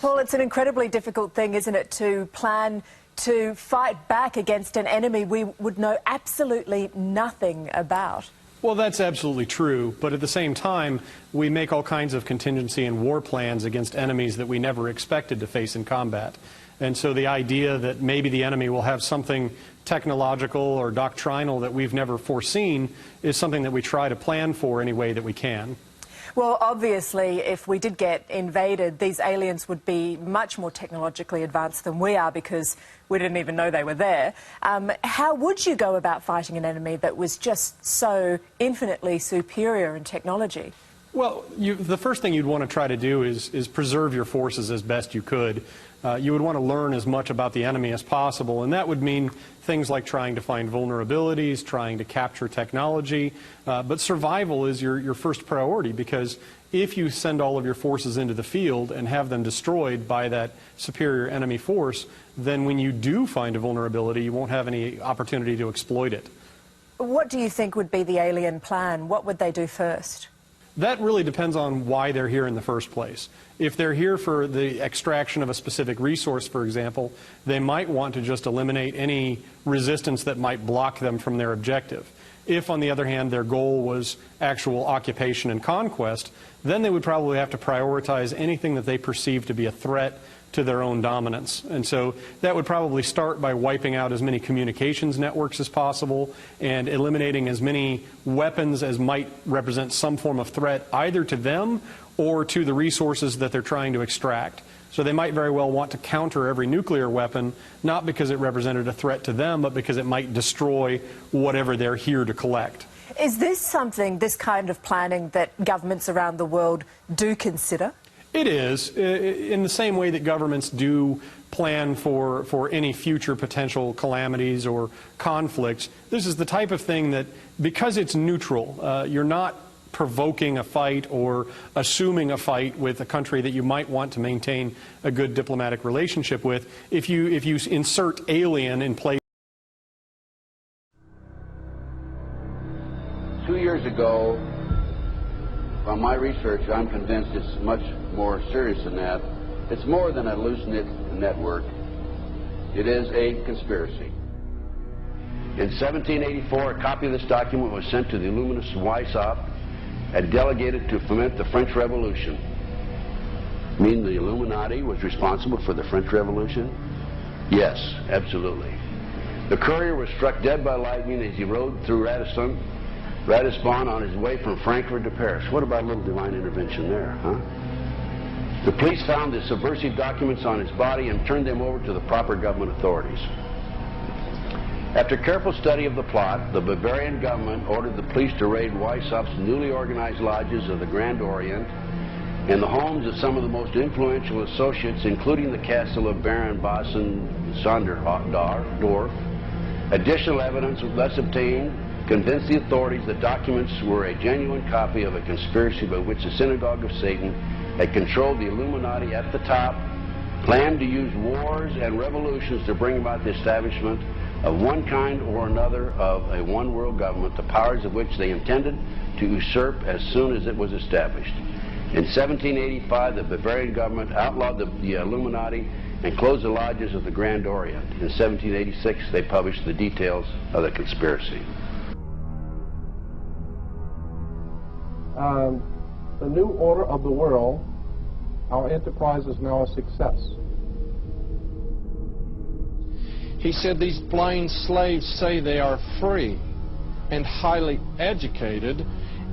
Paul, it's an incredibly difficult thing, isn't it, to plan to fight back against an enemy we would know absolutely nothing about? Well, that's absolutely true, but at the same time, we make all kinds of contingency and war plans against enemies that we never expected to face in combat. And so the idea that maybe the enemy will have something technological or doctrinal that we've never foreseen is something that we try to plan for any way that we can. Well, obviously, if we did get invaded, these aliens would be much more technologically advanced than we are because we didn't even know they were there. How would you go about fighting an enemy that was just so infinitely superior in technology? Well, the first thing you'd want to try to do is preserve your forces as best you could. You would want to learn as much about the enemy as possible, and that would mean things like trying to find vulnerabilities, trying to capture technology, but survival is your first priority, because if you send all of your forces into the field and have them destroyed by that superior enemy force, then when you do find a vulnerability, you won't have any opportunity to exploit it. What do you think would be the alien plan? What would they do first? That really depends on why they're here in the first place. If they're here for the extraction of a specific resource, for example, they might want to just eliminate any resistance that might block them from their objective. If, on the other hand, their goal was actual occupation and conquest, then they would probably have to prioritize anything that they perceive to be a threat to their own dominance. And so that would probably start by wiping out as many communications networks as possible and eliminating as many weapons as might represent some form of threat either to them or to the resources that they're trying to extract. So they might very well want to counter every nuclear weapon, not because it represented a threat to them, but because it might destroy whatever they're here to collect. Is this something, this kind of planning, that governments around the world do consider? It is, in the same way that governments do plan for any future potential calamities or conflicts. This is the type of thing that, because it's neutral, you're not provoking a fight or assuming a fight with a country that you might want to maintain a good diplomatic relationship with. If you insert alien in place. 2 years ago, from my research, I'm convinced it's much more serious than that. It's more than a loose network. It is a conspiracy. In 1784, a copy of this document was sent to the Illuminists Weishaupt and delegated to foment the French Revolution. You mean the Illuminati was responsible for the French Revolution? Yes, absolutely. The courier was struck dead by lightning as he rode through Ratisbon on his way from Frankfurt to Paris. What about a little divine intervention there, huh? The police found the subversive documents on his body and turned them over to the proper government authorities. After careful study of the plot, the Bavarian government ordered the police to raid Weishaupt's newly organized lodges of the Grand Orient and the homes of some of the most influential associates, including the castle of Baron Basen-Sonderdorf. Additional evidence was thus obtained convinced the authorities that documents were a genuine copy of a conspiracy by which the Synagogue of Satan had controlled the Illuminati at the top, planned to use wars and revolutions to bring about the establishment of one kind or another of a one-world government, the powers of which they intended to usurp as soon as it was established. In 1785, the Bavarian government outlawed the Illuminati and closed the lodges of the Grand Orient. In 1786, they published the details of the conspiracy. The new order of the world, our enterprise is now a success. He said these blind slaves say they are free and highly educated,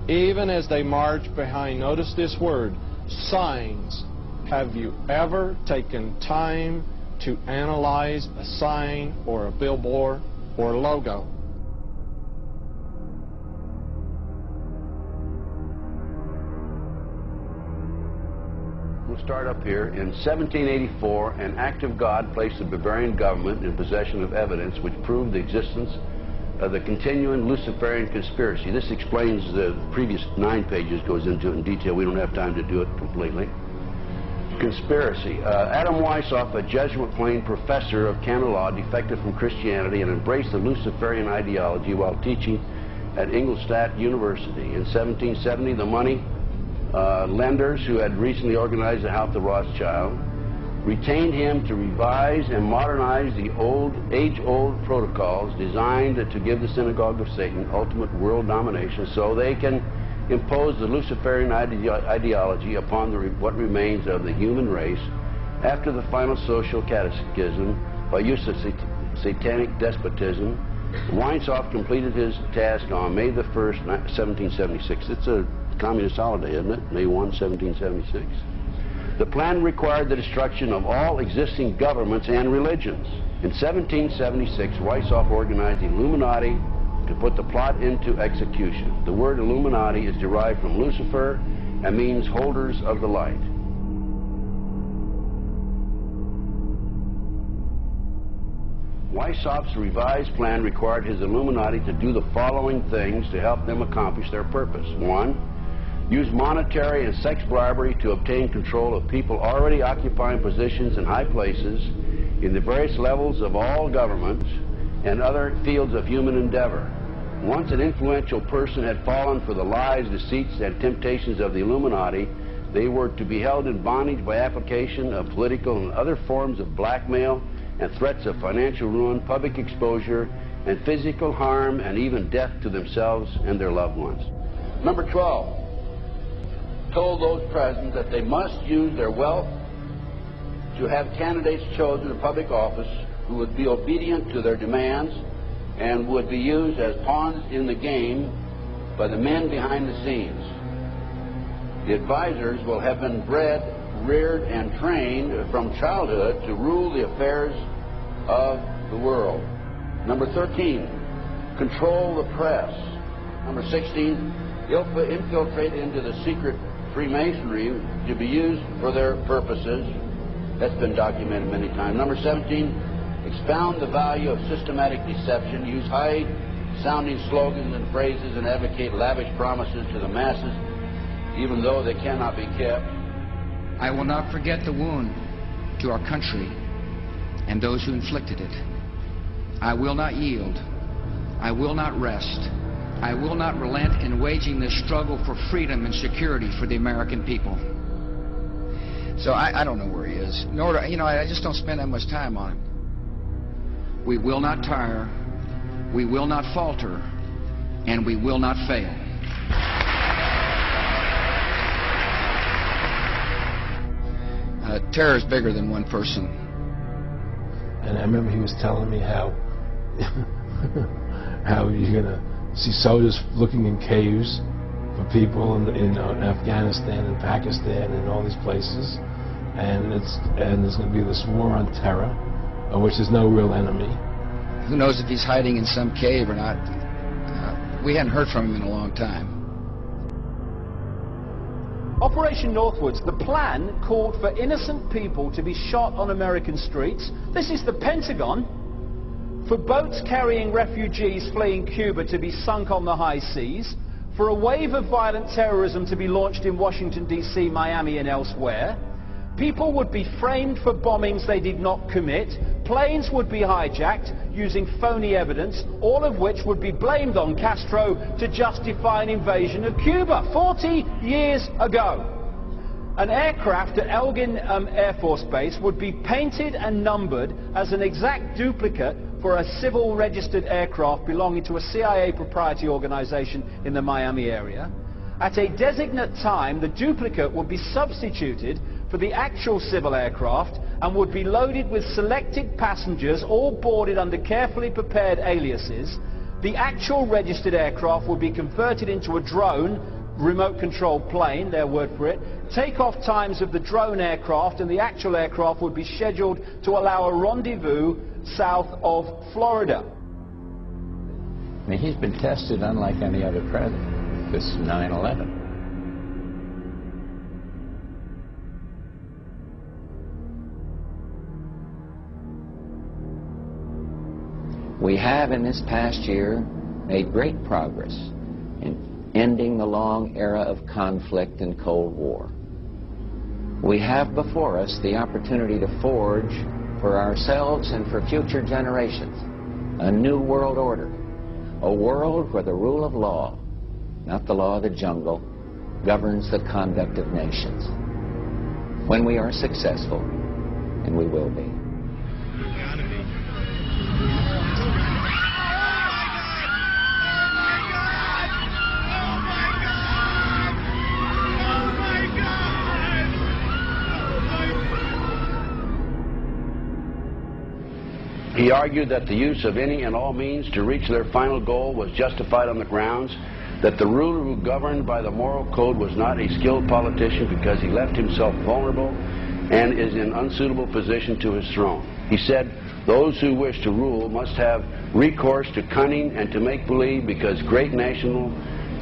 even as they march behind, notice this word, signs. Have you ever taken time to analyze a sign or a billboard or a logo? We'll start up here. In 1784, an act of God placed the Bavarian government in possession of evidence which proved the existence of the continuing Luciferian conspiracy. This explains the previous 9 pages, goes into it in detail. We don't have time to do it completely. Conspiracy. Adam Weishaupt, a Jesuit-trained professor of canon law, defected from Christianity and embraced the Luciferian ideology while teaching at Ingolstadt University. In 1770, the money lenders who had recently organized the House of Rothschild retained him to revise and modernize the age-old protocols designed to give the synagogue of Satan ultimate world domination so they can impose the Luciferian ideology upon what remains of the human race after the final social cataclysm by use of satanic despotism. Weishaupt completed his task on May the 1st, 1776. It's a communist holiday, isn't it? May 1, 1776. The plan required the destruction of all existing governments and religions. In 1776, Weishaupt organized the Illuminati to put the plot into execution. The word Illuminati is derived from Lucifer and means holders of the light. Weishaupt's revised plan required his Illuminati to do the following things to help them accomplish their purpose. 1. Use monetary and sex bribery to obtain control of people already occupying positions in high places in the various levels of all governments and other fields of human endeavor. Once an influential person had fallen for the lies, deceits, and temptations of the Illuminati, they were to be held in bondage by application of political and other forms of blackmail and threats of financial ruin, public exposure, and physical harm, and even death to themselves and their loved ones. Number 12. Told those present that they must use their wealth to have candidates chosen to public office who would be obedient to their demands and would be used as pawns in the game by the men behind the scenes. The advisors will have been bred, reared, and trained from childhood to rule the affairs of the world. Number 13, control the press. Number 16, infiltrate into the secret Freemasonry to be used for their purposes. That's been documented many times. Number 17, expound the value of systematic deception, use high-sounding slogans and phrases, and advocate lavish promises to the masses, even though they cannot be kept. I will not forget the wound to our country and those who inflicted it. I will not yield. I will not rest. I will not relent in waging this struggle for freedom and security for the American people. So I don't know where he is. Nor do, I just don't spend that much time on him. We will not tire. We will not falter. And we will not fail. Terror is bigger than one person. And I remember he was telling me how you're going to see soldiers looking in caves for people in Afghanistan and Pakistan and all these places, and there's going to be this war on terror, of which there's no real enemy. Who knows if he's hiding in some cave or not? We hadn't heard from him in a long time. Operation Northwoods, the plan called for innocent people to be shot on American streets. This is the Pentagon. For boats carrying refugees fleeing Cuba to be sunk on the high seas. For a wave of violent terrorism to be launched in Washington, D.C., Miami, and elsewhere. People would be framed for bombings they did not commit. planes would be hijacked using phony evidence, all of which would be blamed on Castro to justify an invasion of Cuba 40 years ago. An aircraft at Elgin Air Force Base would be painted and numbered as an exact duplicate for a civil registered aircraft belonging to a CIA proprietary organization in the Miami area. At a designate time, the duplicate would be substituted for the actual civil aircraft and would be loaded with selected passengers, all boarded under carefully prepared aliases. The actual registered aircraft would be converted into a drone, remote controlled plane, their word for it. Takeoff times of the drone aircraft and the actual aircraft would be scheduled to allow a rendezvous south of Florida. I mean, he's been tested unlike any other president. This 9/11. We have in this past year made great progress in ending the long era of conflict and Cold War. We have before us the opportunity to forge for ourselves and for future generations a new world order, a world where the rule of law, not the law of the jungle, governs the conduct of nations. When we are successful, and we will be. He argued that the use of any and all means to reach their final goal was justified on the grounds that the ruler who governed by the moral code was not a skilled politician because he left himself vulnerable and is in unsuitable position to his throne. He said, those who wish to rule must have recourse to cunning and to make-believe because great national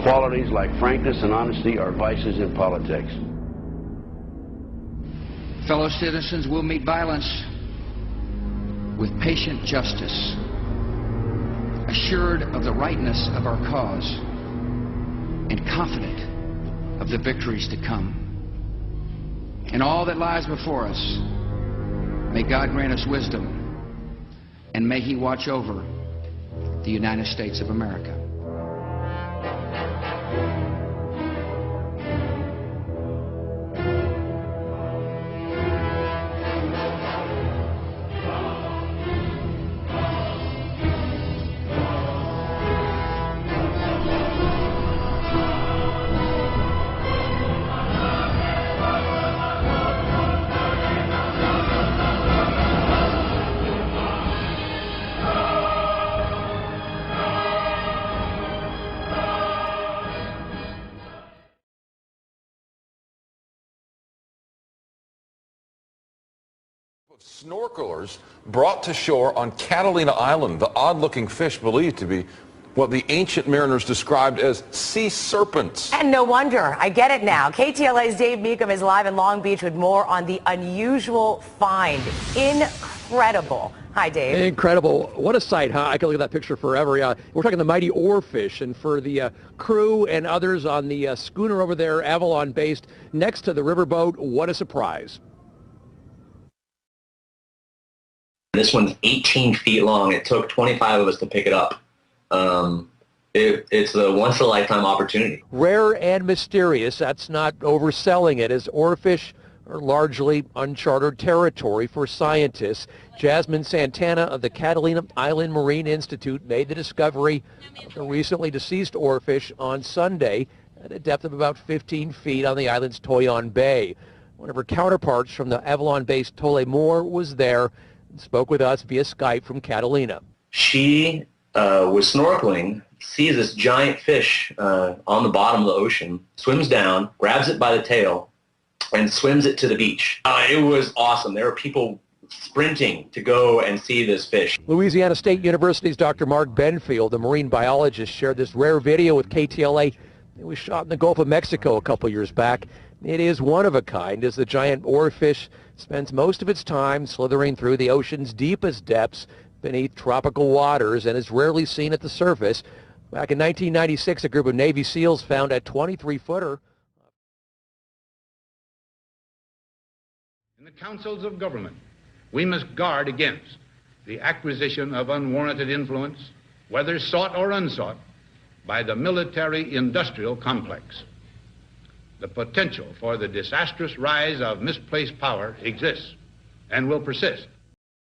qualities like frankness and honesty are vices in politics. Fellow citizens will meet violence with patient justice, assured of the rightness of our cause, and confident of the victories to come. In all that lies before us, may God grant us wisdom, and may He watch over the United States of America. Snorkelers brought to shore on Catalina Island the odd-looking fish believed to be what the ancient mariners described as sea serpents. And no wonder. I get it now. KTLA's Dave Meekum is live in Long Beach with more on the unusual find. Incredible. Hi, Dave. Incredible. What a sight, huh? I can look at that picture forever. We're talking the mighty oarfish, and for the crew and others on the schooner over there, Avalon based, next to the riverboat, what a surprise. This one's 18 feet long. It took 25 of us to pick it up. It's a once-in-a-lifetime opportunity. Rare and mysterious, that's not overselling it, as oarfish are largely uncharted territory for scientists. Jasmine Santana of the Catalina Island Marine Institute made the discovery of the recently deceased oarfish on Sunday at a depth of about 15 feet on the island's Toyon Bay. One of her counterparts from the Avalon-based Tole Moore was there and spoke with us via Skype from Catalina. She was snorkeling, sees this giant fish on the bottom of the ocean, swims down, grabs it by the tail, and swims it to the beach. It was awesome. There were people sprinting to go and see this fish. Louisiana State University's Dr. Mark Benfield, the marine biologist, shared this rare video with KTLA. It was shot in the Gulf of Mexico a couple years back. It is one of a kind, as the giant oarfish spends most of its time slithering through the ocean's deepest depths beneath tropical waters and is rarely seen at the surface. Back in 1996, a group of Navy SEALs found a 23-footer. In the councils of government, we must guard against the acquisition of unwarranted influence, whether sought or unsought, by the military-industrial complex. The potential for the disastrous rise of misplaced power exists and will persist.